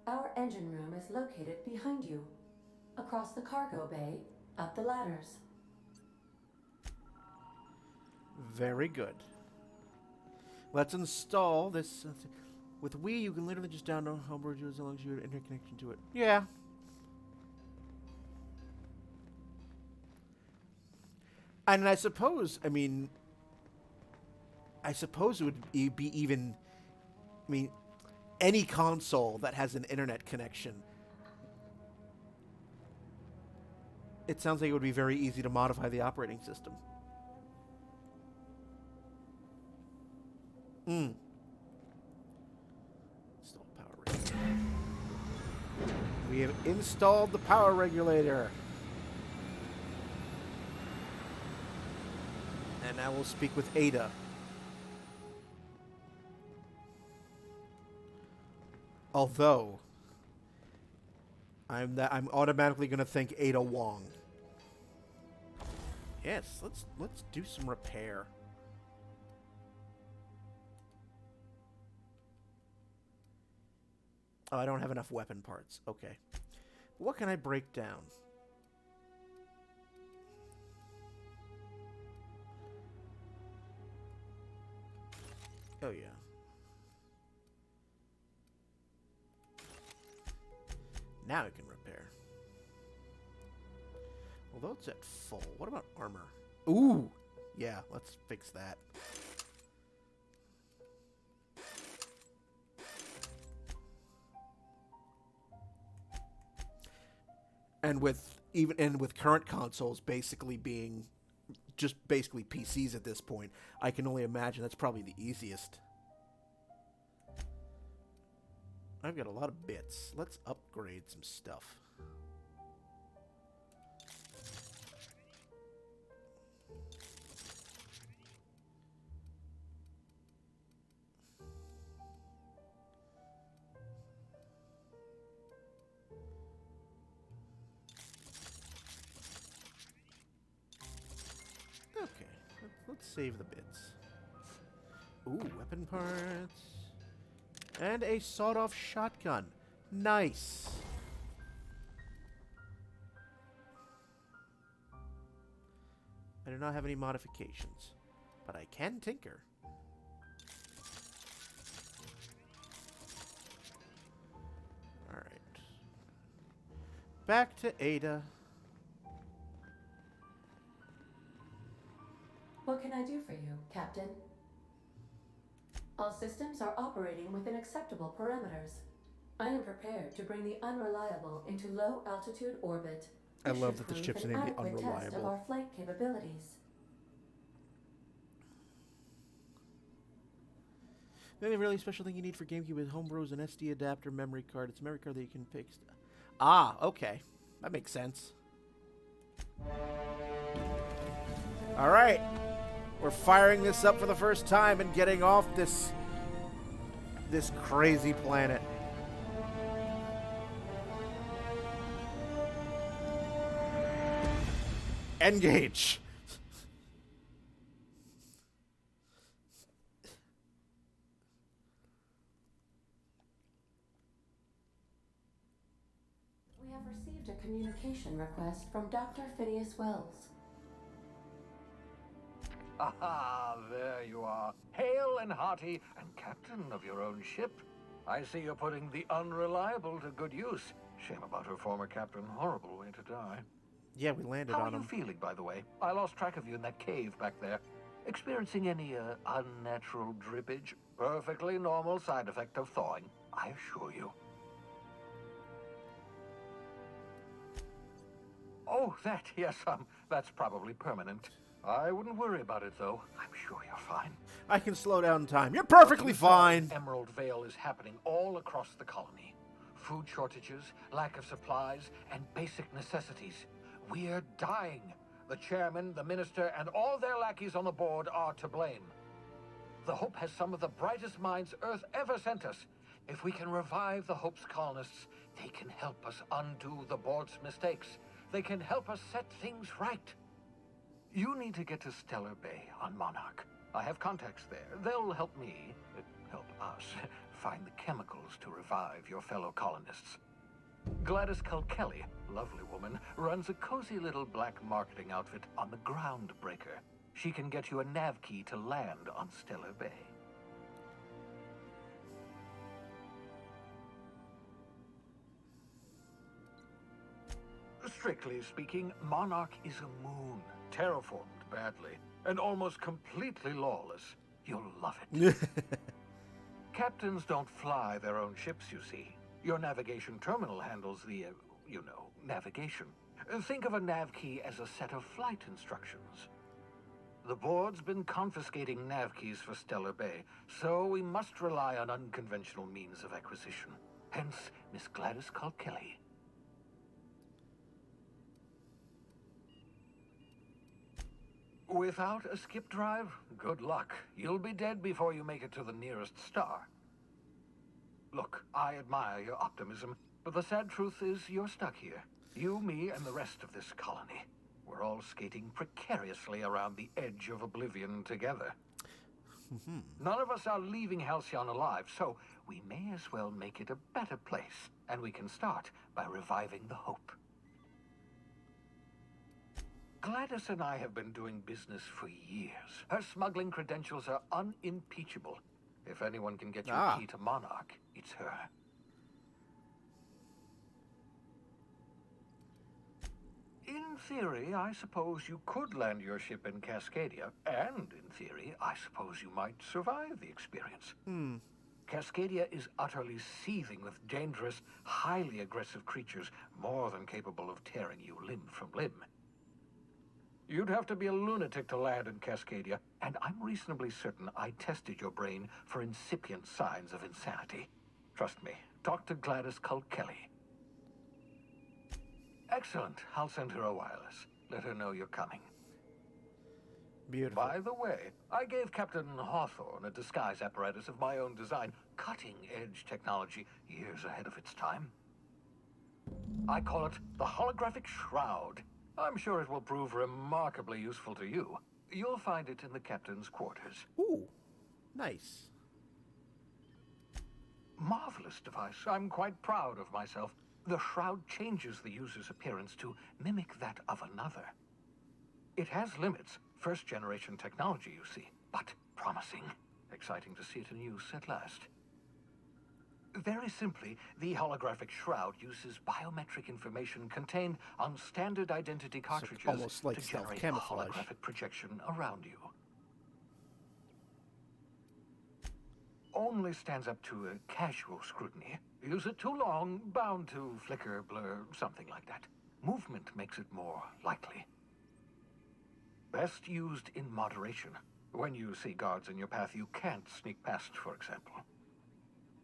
Our engine room is located behind you. Across the cargo bay, up the ladders. Very good. Let's install this. With Wii, you can literally just download Homebrew as long as you have interconnection to it. Yeah. And I suppose, it would be even, any console that has an internet connection. It sounds like it would be very easy to modify the operating system. Install power regulator. We have installed the power regulator. And now we'll speak with Ada. Although, I'm automatically going to think Ada Wong. Yes, let's do some repair. Oh, I don't have enough weapon parts. Okay. What can I break down? Oh, yeah. Now I can repair. Although it's at full. What about armor? Ooh! Yeah, let's fix that. And with current consoles basically being just basically PCs at this point, I can only imagine that's probably the easiest. I've got a lot of bits. Let's upgrade some stuff. Okay, let's save the bits. Ooh, weapon parts. And a sawed-off shotgun. Nice. I do not have any modifications, but I can tinker. Alright. Back to Ada. What can I do for you, Captain? All systems are operating within acceptable parameters. I am prepared to bring the Unreliable into low-altitude orbit. I This love should that this prove ship's an named the adequate test of Unreliable. our flight capabilities. The only really special thing you need for GameCube is homebrews, an SD adapter, memory card. It's a memory card that you can pick. Ah, okay. That makes sense. All right. We're firing this up for the first time and getting off this crazy planet. Engage. We have received a communication request from Dr. Phineas Wells. Aha, there you are. Hale and hearty, and captain of your own ship. I see you're putting the Unreliable to good use. Shame about her former captain. Horrible way to die. Yeah, we landed How on are you him. feeling, by the way? I lost track of you in that cave back there. Experiencing any, unnatural drippage? Perfectly normal side effect of thawing, I assure you. Oh, that, yes, that's probably permanent. I wouldn't worry about it, though. I'm sure you're fine. I can slow down time. You're perfectly fine. Emerald Vale is happening all across the colony. Food shortages, lack of supplies, and basic necessities. We're dying. The chairman, the minister, and all their lackeys on the board are to blame. The Hope has some of the brightest minds Earth ever sent us. If we can revive the Hope's colonists, they can help us undo the board's mistakes. They can help us set things right. You need to get to Stellar Bay on Monarch. I have contacts there. They'll help me, help us, find the chemicals to revive your fellow colonists. Gladys Kelly, lovely woman, runs a cozy little black marketing outfit on the Groundbreaker. She can get you a nav key to land on Stellar Bay. Strictly speaking, Monarch is a moon, terraformed badly, and almost completely lawless. You'll love it. Captains don't fly their own ships, you see. Your navigation terminal handles the, navigation. Think of a nav key as a set of flight instructions. The board's been confiscating nav keys for Stellar Bay, so we must rely on unconventional means of acquisition. Hence, Miss Gladys Kelly. Without a skip drive, good luck. You'll be dead before you make it to the nearest star. Look, I admire your optimism, but the sad truth is you're stuck here. You, me, and the rest of this colony. We're all skating precariously around the edge of oblivion together. None of us are leaving Halcyon alive, so we may as well make it a better place. And we can start by reviving the hope. Gladys and I have been doing business for years. Her smuggling credentials are unimpeachable. If anyone can get you a key to Monarch, it's her. In theory, I suppose you could land your ship in Cascadia, and in theory, I suppose you might survive the experience. Cascadia is utterly seething with dangerous, highly aggressive creatures, more than capable of tearing you limb from limb. You'd have to be a lunatic to land in Cascadia, and I'm reasonably certain I tested your brain for incipient signs of insanity. Trust me, talk to Gladys Kelly. Excellent. I'll send her a wireless. Let her know you're coming. Beautiful. By the way, I gave Captain Hawthorne a disguise apparatus of my own design, cutting-edge technology years ahead of its time. I call it the Holographic Shroud. I'm sure it will prove remarkably useful to you. You'll find it in the captain's quarters. Ooh, nice. Marvelous device. I'm quite proud of myself. The shroud changes the user's appearance to mimic that of another. It has limits. First-generation technology, you see, but promising. Exciting to see it in use at last. Very simply, the holographic shroud uses biometric information contained on standard identity cartridges almost like to generate a camouflage. holographic projection around you. Only stands up to a casual scrutiny. Use it too long, bound to flicker, blur, something like that. Movement makes it more likely. Best used in moderation. When you see guards in your path you can't sneak past, for example.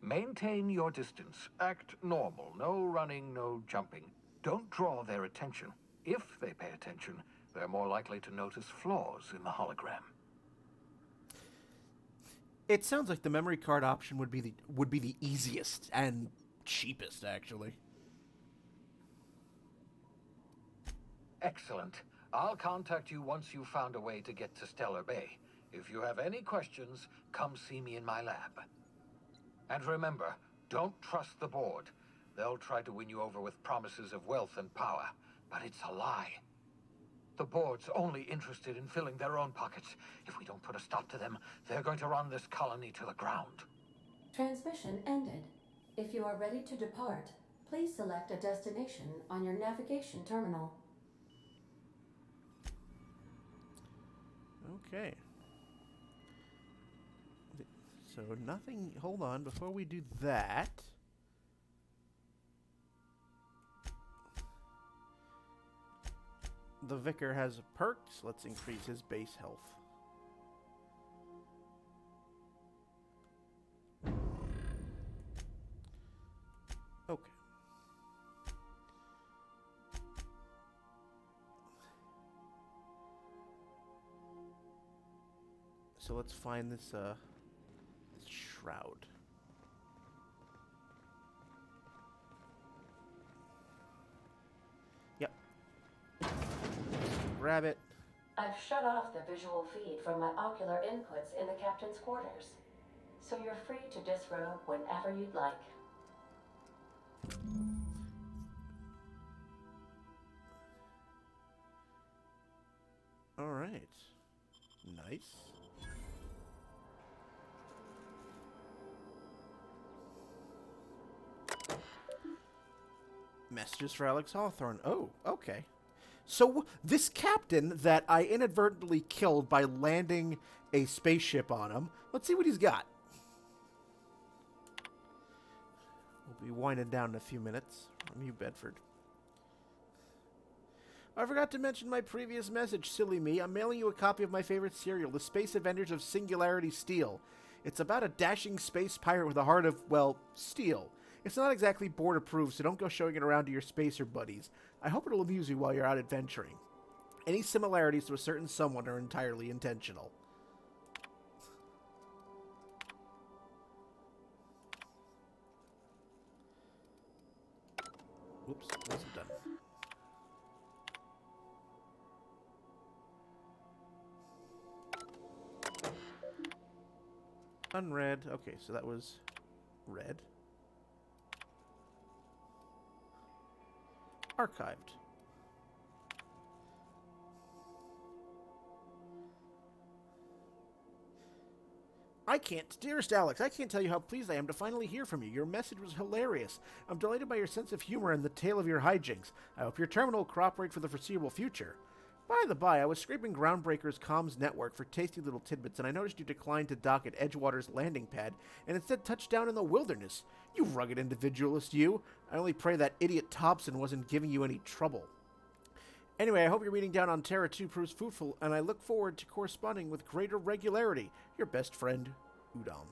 Maintain your distance. Act normal. No running, no jumping. Don't draw their attention. If they pay attention, they're more likely to notice flaws in the hologram. It sounds like the memory card option would be the easiest and cheapest, actually. Excellent. I'll contact you once you've found a way to get to Stellar Bay. If you have any questions, come see me in my lab. And remember, don't trust the board. They'll try to win you over with promises of wealth and power, but it's a lie. The board's only interested in filling their own pockets. If we don't put a stop to them, they're going to run this colony to the ground. Transmission ended. If you are ready to depart, please select a destination on your navigation terminal. Okay. So nothing, hold on, before we do that. The Vicar has perks. Let's increase his base health. Okay. So let's find this shroud. Yep. Grab it. I've shut off the visual feed from my ocular inputs in the captain's quarters, so you're free to disrobe whenever you'd like. All right. Nice. Messages for Alex Hawthorne. Oh, okay. So this captain that I inadvertently killed by landing a spaceship on him, let's see what he's got. We'll be winding down in a few minutes. From you, Bedford. I forgot to mention my previous message, silly me. I'm mailing you a copy of my favorite serial, The Space Avengers of Singularity Steel. It's about a dashing space pirate with a heart of, well, steel. It's not exactly board approved, so don't go showing it around to your spacer buddies. I hope it'll amuse you while you're out adventuring. Any similarities to a certain someone are entirely intentional. Whoops, wasn't done. Unread. Okay, so that was read. Archived. Dearest Alex, I can't tell you how pleased I am to finally hear from you. Your message was hilarious. I'm delighted by your sense of humor and the tale of your hijinks. I hope your terminal will cooperate for the foreseeable future. By the by, I was scraping Groundbreaker's comms network for tasty little tidbits, and I noticed you declined to dock at Edgewater's landing pad, and instead touched down in the wilderness. You rugged individualist, you. I only pray that idiot Thompson wasn't giving you any trouble. Anyway, I hope your meeting down on Terra 2 proves fruitful, and I look forward to corresponding with greater regularity. Your best friend, Udom.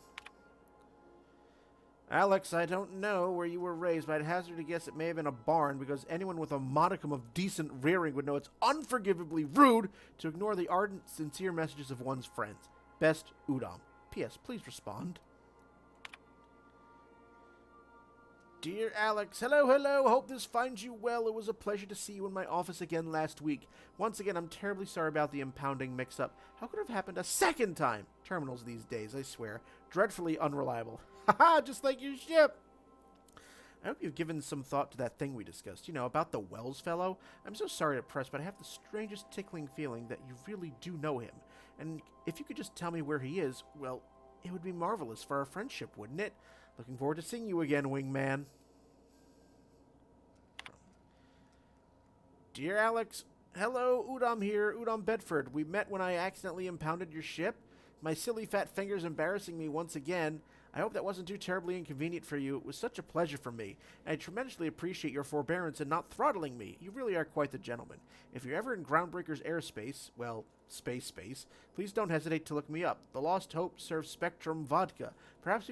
Alex, I don't know where you were raised, but I'd hazard to guess it may have been a barn, because anyone with a modicum of decent rearing would know it's unforgivably rude to ignore the ardent, sincere messages of one's friends. Best, Udom. P.S. Please respond. Dear Alex, hello, hello. Hope this finds you well. It was a pleasure to see you in my office again last week. Once again, I'm terribly sorry about the impounding mix-up. How could it have happened a second time? Terminals these days, I swear. Dreadfully unreliable. Haha, just like your ship. I hope you've given some thought to that thing we discussed. You know, about the Wells fellow. I'm so sorry to press, but I have the strangest tickling feeling that you really do know him. And if you could just tell me where he is, well, it would be marvelous for our friendship, wouldn't it? Looking forward to seeing you again, wingman. Dear Alex, hello, Udom here, Udom Bedford. We met when I accidentally impounded your ship. My silly fat fingers embarrassing me once again. I hope that wasn't too terribly inconvenient for you. It was such a pleasure for me. I tremendously appreciate your forbearance in not throttling me. You really are quite the gentleman. If you're ever in Groundbreaker's airspace, well, space, please don't hesitate to look me up. The Lost Hope serves Spectrum vodka. Perhaps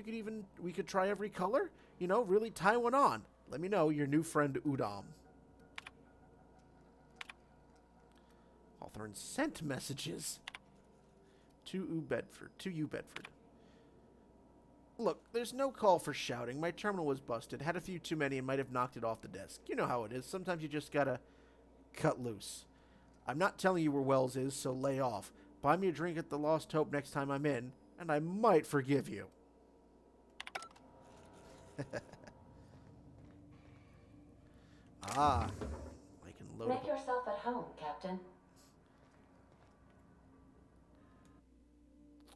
we could try every color? You know, really tie one on. Let me know, your new friend Udom. Hawthorne sent messages to you, Bedford. Look, there's no call for shouting. My terminal was busted. Had a few too many and might have knocked it off the desk. You know how it is. Sometimes you just gotta cut loose. I'm not telling you where Wells is, so lay off. Buy me a drink at the Lost Hope next time I'm in, and I might forgive you. I can load Make up. yourself at home, Captain.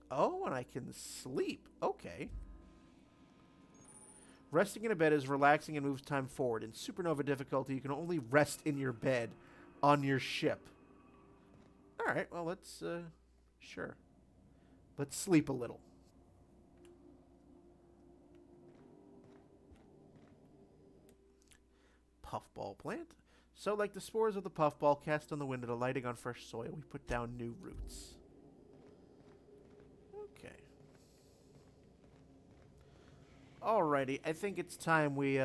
Oh, and I can sleep. Okay. Resting in a bed is relaxing and moves time forward. In supernova difficulty, you can only rest in your bed on your ship. All right, well, let's, sure. Let's sleep a little. Puffball plant. So, like the spores of the puffball cast on the wind and alighting on fresh soil, we put down new roots. Okay. Alrighty, I think it's time we,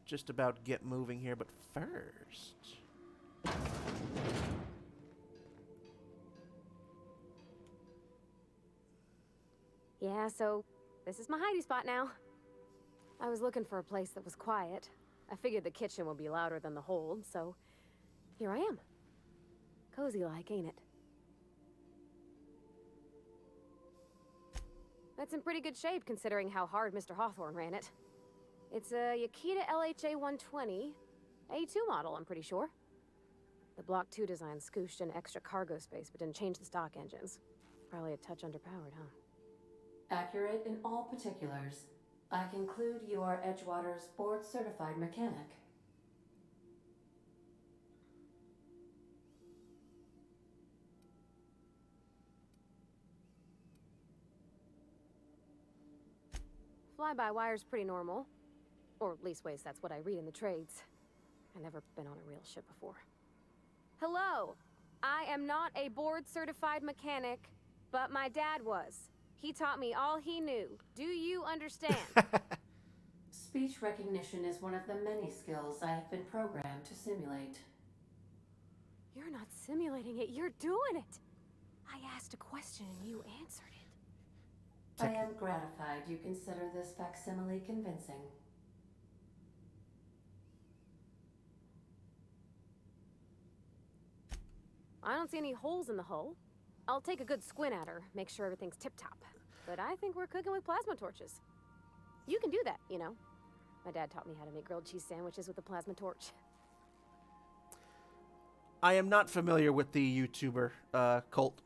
just about get moving here, but first... Yeah, so this is my hidey spot now. I was looking for a place that was quiet. I figured the kitchen would be louder than the hold, so here I am. Cozy-like, ain't it? That's in pretty good shape, considering how hard Mr. Hawthorne ran it. It's a Yakita LHA 120, A2 model, I'm pretty sure. The Block 2 design scooshed in extra cargo space, but didn't change the stock engines. Probably a touch underpowered, huh? Accurate in all particulars. I conclude you are Edgewater's board-certified mechanic. Fly-by-wire's pretty normal. Or leastways, that's what I read in the trades. I've never been on a real ship before. Hello! I am not a board-certified mechanic, but my dad was. He taught me all he knew. Do you understand? Speech recognition is one of the many skills I have been programmed to simulate. You're not simulating it, you're doing it! I asked a question and you answered it. I am gratified you consider this facsimile convincing. I don't see any holes in the hull. I'll take a good squint at her, make sure everything's tip-top. But I think we're cooking with plasma torches. You can do that, you know. My dad taught me how to make grilled cheese sandwiches with a plasma torch. I am not familiar with the YouTuber cult.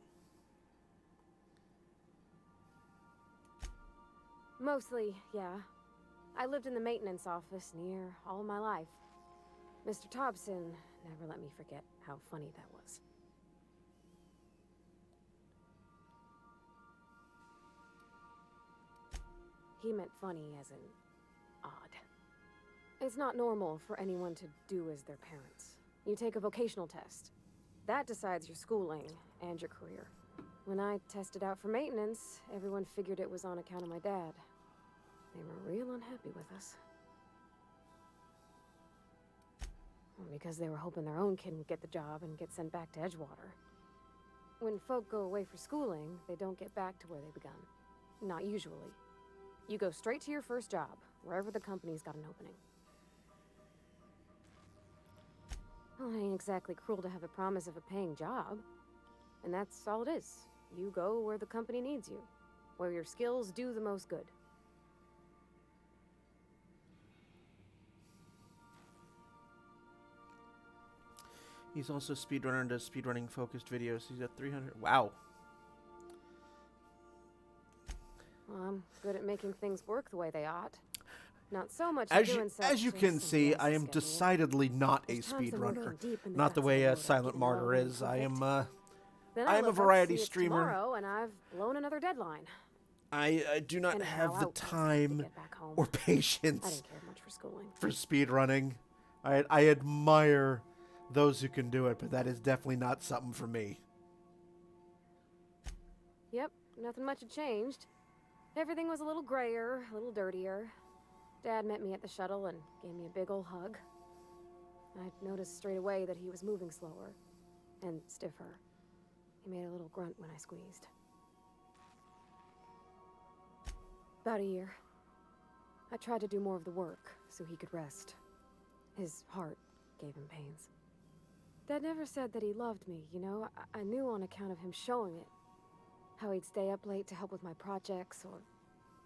Mostly, yeah. I lived in the maintenance office near all my life. Mr. Thompson never let me forget how funny that was. He meant funny as in odd. It's not normal for anyone to do as their parents. You take a vocational test. That decides your schooling and your career. When I tested out for maintenance, everyone figured it was on account of my dad. They were real unhappy with us. Well, because they were hoping their own kid would get the job and get sent back to Edgewater. When folk go away for schooling, they don't get back to where they begun. Not usually. You go straight to your first job, wherever the company's got an opening. Well, it ain't exactly cruel to have the promise of a paying job. And that's all it is. You go where the company needs you, where your skills do the most good. He's also a speedrunner and does speedrunning focused videos. He's got 300. Wow. Well, I'm good at making things work the way they ought. Not so much As you can see, I am decidedly not a speedrunner. Not the way Silent Martyr is. I am a variety streamer. Tomorrow, and I've blown another deadline. I do not have the time or patience I didn't care much for schooling. for speedrunning. I admire those who can do it, but that is definitely not something for me. Yep, nothing much had changed. Everything was a little grayer, a little dirtier. Dad met me at the shuttle and gave me a big ol' hug. I noticed straight away that he was moving slower and stiffer. He made a little grunt when I squeezed. About a year. I tried to do more of the work so he could rest. His heart gave him pains. Dad never said that he loved me, you know? I knew on account of him showing it. How he'd stay up late to help with my projects or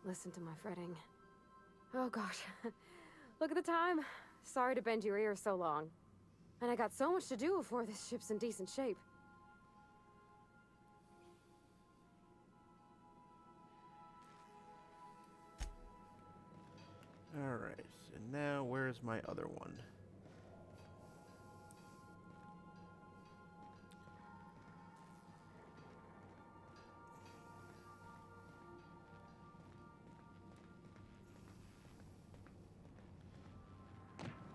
listen to my fretting. Oh gosh, look at the time. Sorry to bend your ear so long. And I got so much to do before this ship's in decent shape. Alright, and now where's my other one?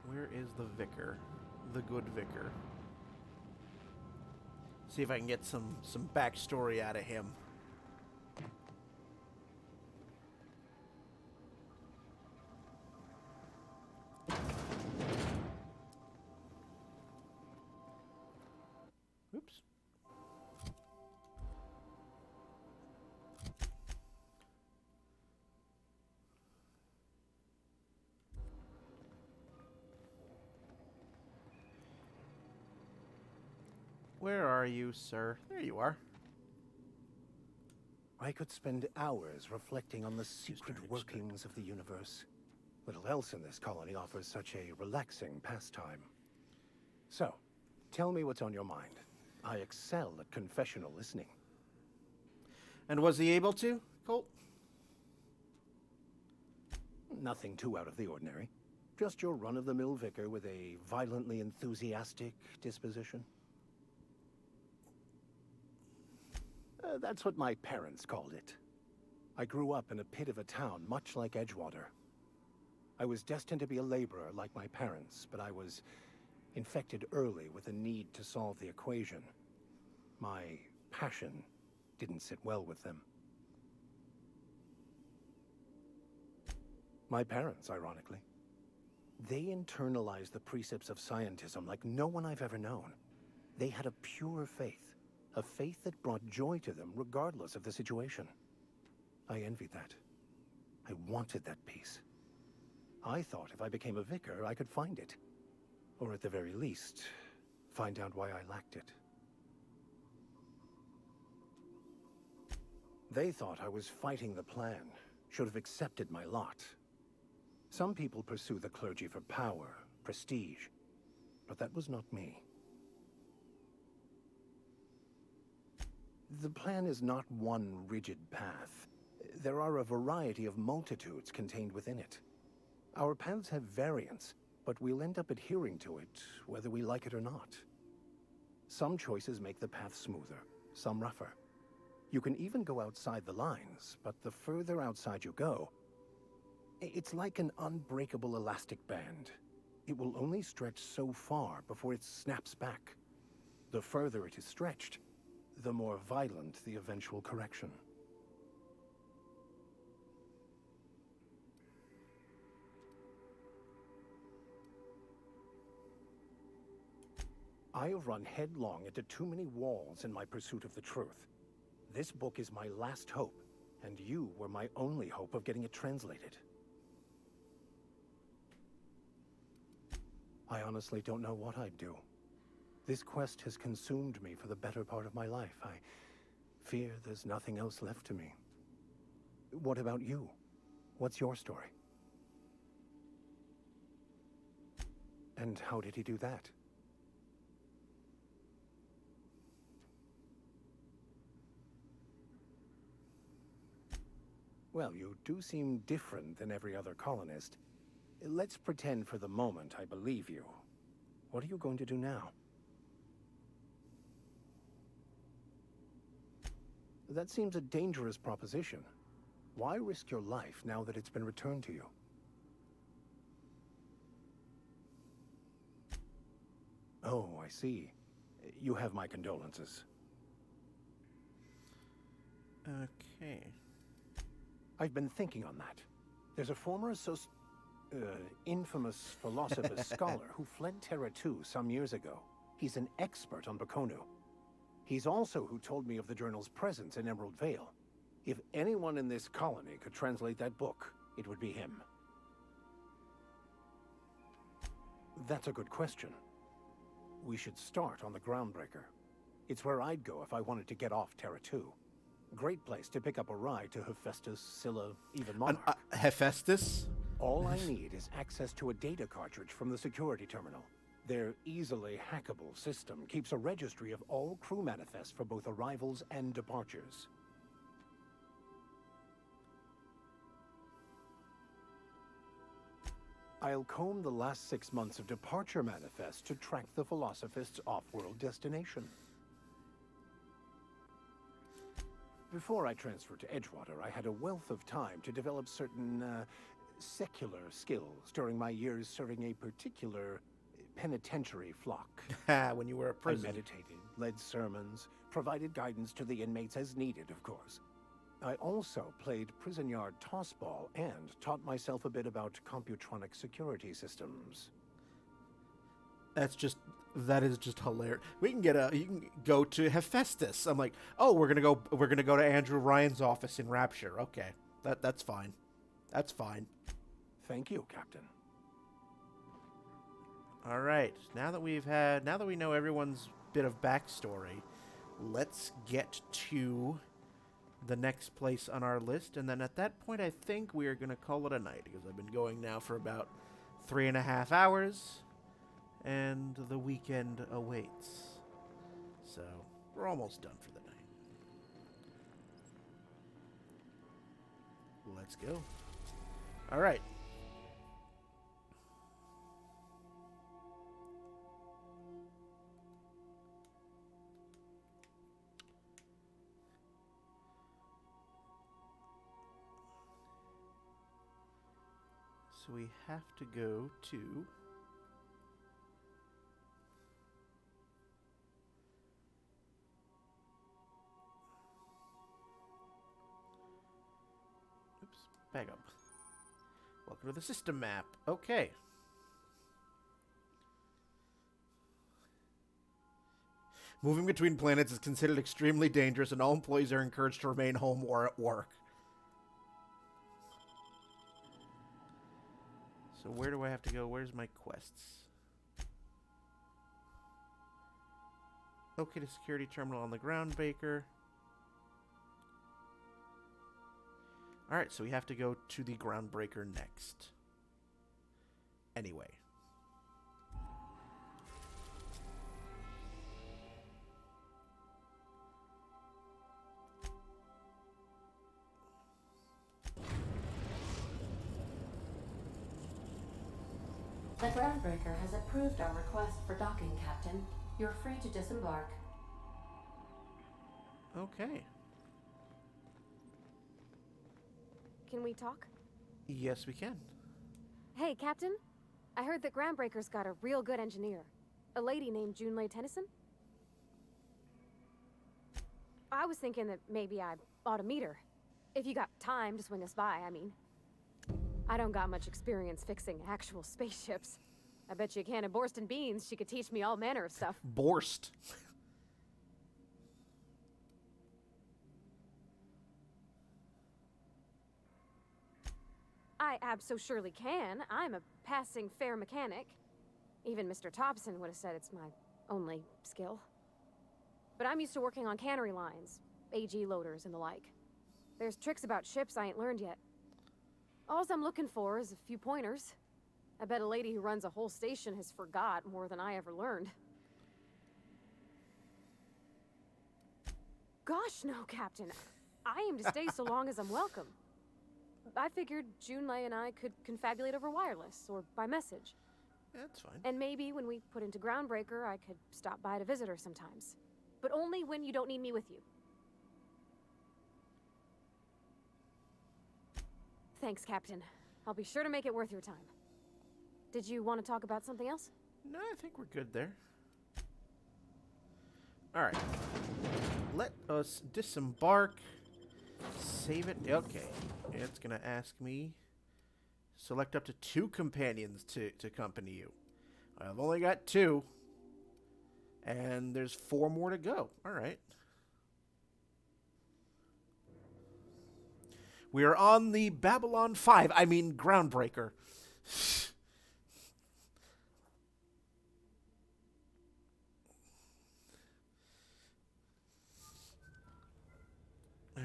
Where is the vicar? The good vicar. See if I can get some backstory out of him. Oops. Where are you, sir? There you are. I could spend hours reflecting on the secret workings of the universe. Little else in this colony offers such a relaxing pastime. So, tell me what's on your mind. I excel at confessional listening. And was he able to, Colt? Nothing too out of the ordinary. Just your run-of-the-mill vicar with a violently enthusiastic disposition. That's what my parents called it. I grew up in a pit of a town much like Edgewater. I was destined to be a laborer like my parents, but I was infected early with a need to solve the equation. My passion didn't sit well with them. My parents, ironically. They internalized the precepts of scientism like no one I've ever known. They had a pure faith. A faith that brought joy to them regardless of the situation. I envied that. I wanted that peace. I thought if I became a vicar, I could find it. Or at the very least, find out why I lacked it. They thought I was fighting the plan, should have accepted my lot. Some people pursue the clergy for power, prestige, but that was not me. The plan is not one rigid path. There are a variety of multitudes contained within it. Our paths have variance, but we'll end up adhering to it, whether we like it or not. Some choices make the path smoother, some rougher. You can even go outside the lines, but the further outside you go, it's like an unbreakable elastic band. It will only stretch so far before it snaps back. The further it is stretched, the more violent the eventual correction. I have run headlong into too many walls in my pursuit of the truth. This book is my last hope, and you were my only hope of getting it translated. I honestly don't know what I'd do. This quest has consumed me for the better part of my life. I fear there's nothing else left to me. What about you? What's your story? And how did he do that? Well, you do seem different than every other colonist. Let's pretend for the moment I believe you. What are you going to do now? That seems a dangerous proposition. Why risk your life now that it's been returned to you? Oh, I see. You have my condolences. Okay. I've been thinking on that. There's a former infamous philosopher scholar who fled Terra 2 some years ago. He's an expert on Bakonu. He's also who told me of the journal's presence in Emerald Vale. If anyone in this colony could translate that book, it would be him. That's a good question. We should start on the Groundbreaker. It's where I'd go if I wanted to get off Terra 2. Great place to pick up a ride to Hephaestus, Scylla, even Monarch. Hephaestus? All I need is access to a data cartridge from the security terminal. Their easily hackable system keeps a registry of all crew manifests for both arrivals and departures. I'll comb the last 6 months of departure manifests to track the Philosophist's off-world destination. Before I transferred to Edgewater, I had a wealth of time to develop certain, secular skills during my years serving a particular penitentiary flock. When you were a prisoner. I meditated, led sermons, provided guidance to the inmates as needed, of course. I also played prison yard tossball and taught myself a bit about computronic security systems. That is just hilarious. You can go to Hephaestus. I'm like, oh, we're gonna go to Andrew Ryan's office in Rapture. Okay, that's fine. That's fine. Thank you, Captain. All right. Now that we know everyone's bit of backstory, let's get to the next place on our list, and then at that point, I think we are gonna call it a night because I've been going now for about 3.5 hours. And the weekend awaits. So, we're almost done for the night. Let's go. All right. So we have to go to... Back up. Welcome to the system map. Okay. Moving between planets is considered extremely dangerous, and all employees are encouraged to remain home or at work. So where do I have to go? Where's my quests? Locate a security terminal on the Groundbreaker. Alright, so we have to go to the Groundbreaker next. Anyway. The Groundbreaker has approved our request for docking, Captain. You're free to disembark. Okay. Can we talk? Yes, we can. Hey, Captain. I heard that Groundbreaker's got a real good engineer. A lady named Junlei Tennyson. I was thinking that maybe I ought to meet her. If you got time to swing us by, I mean. I don't got much experience fixing actual spaceships. I bet you a can of Borscht and beans she could teach me all manner of stuff. Borscht. I abso-surely can. I'm a passing fair mechanic. Even Mr. Thompson would have said it's my only skill. But I'm used to working on cannery lines, AG loaders and the like. There's tricks about ships I ain't learned yet. All I'm looking for is a few pointers. I bet a lady who runs a whole station has forgot more than I ever learned. Gosh, no, Captain. I aim to stay so long as I'm welcome. I figured Junlei and I could confabulate over wireless or by message. That's fine. And maybe when we put into Groundbreaker, I could stop by to visit her sometimes. But only when you don't need me with you. Thanks, Captain. I'll be sure to make it worth your time. Did you want to talk about something else? No, I think we're good there. Alright. Let us disembark. Save it. Okay. It's going to ask me. Select up to 2 companions to accompany you. I've only got 2. And there's 4 more to go. Alright. We are on the Babylon 5. I mean, Groundbreaker.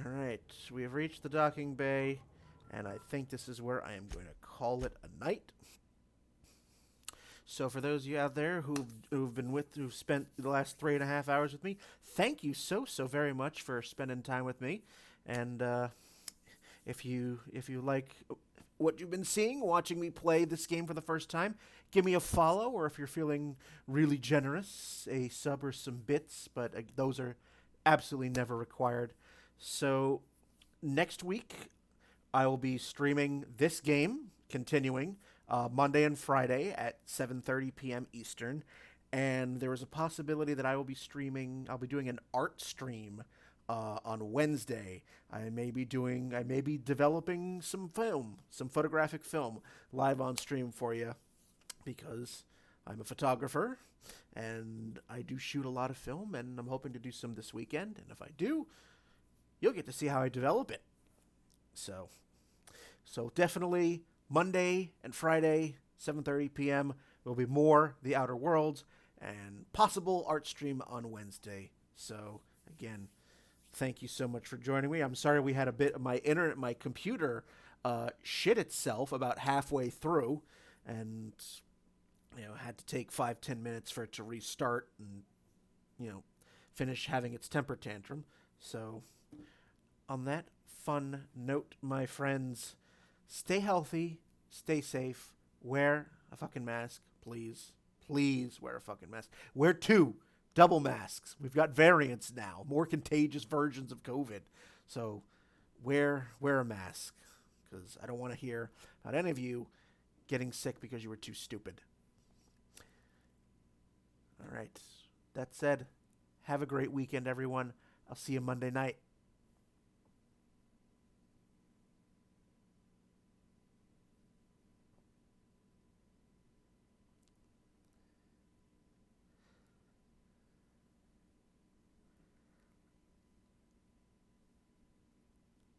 Alright, we have reached the docking bay, and I think this is where I am going to call it a night. So for those of you out there who've spent the last 3.5 hours with me, thank you so very much for spending time with me. And if you like what you've been seeing, watching me play this game for the first time, give me a follow, or if you're feeling really generous, a sub or some bits, but those are absolutely never required. So next week, I will be streaming this game, continuing, Monday and Friday at 7:30 p.m. Eastern. And there is a possibility that I'll be doing an art stream on Wednesday. I may be developing some photographic film live on stream for you, because I'm a photographer and I do shoot a lot of film, and I'm hoping to do some this weekend. And if I do, you'll get to see how I develop it. So definitely Monday and Friday, 7:30 p.m. will be more The Outer Worlds, and possible art stream on Wednesday. So again, thank you so much for joining me. I'm sorry we had a bit of my computer shit itself about halfway through, and had to take 5-10 minutes for it to restart and finish having its temper tantrum. So on that fun note, my friends, stay healthy, stay safe, wear a fucking mask, please. Please wear a fucking mask. Wear 2 double masks. We've got variants now, more contagious versions of COVID. So wear a mask, because I don't want to hear about any of you getting sick because you were too stupid. All right. That said, have a great weekend, everyone. I'll see you Monday night.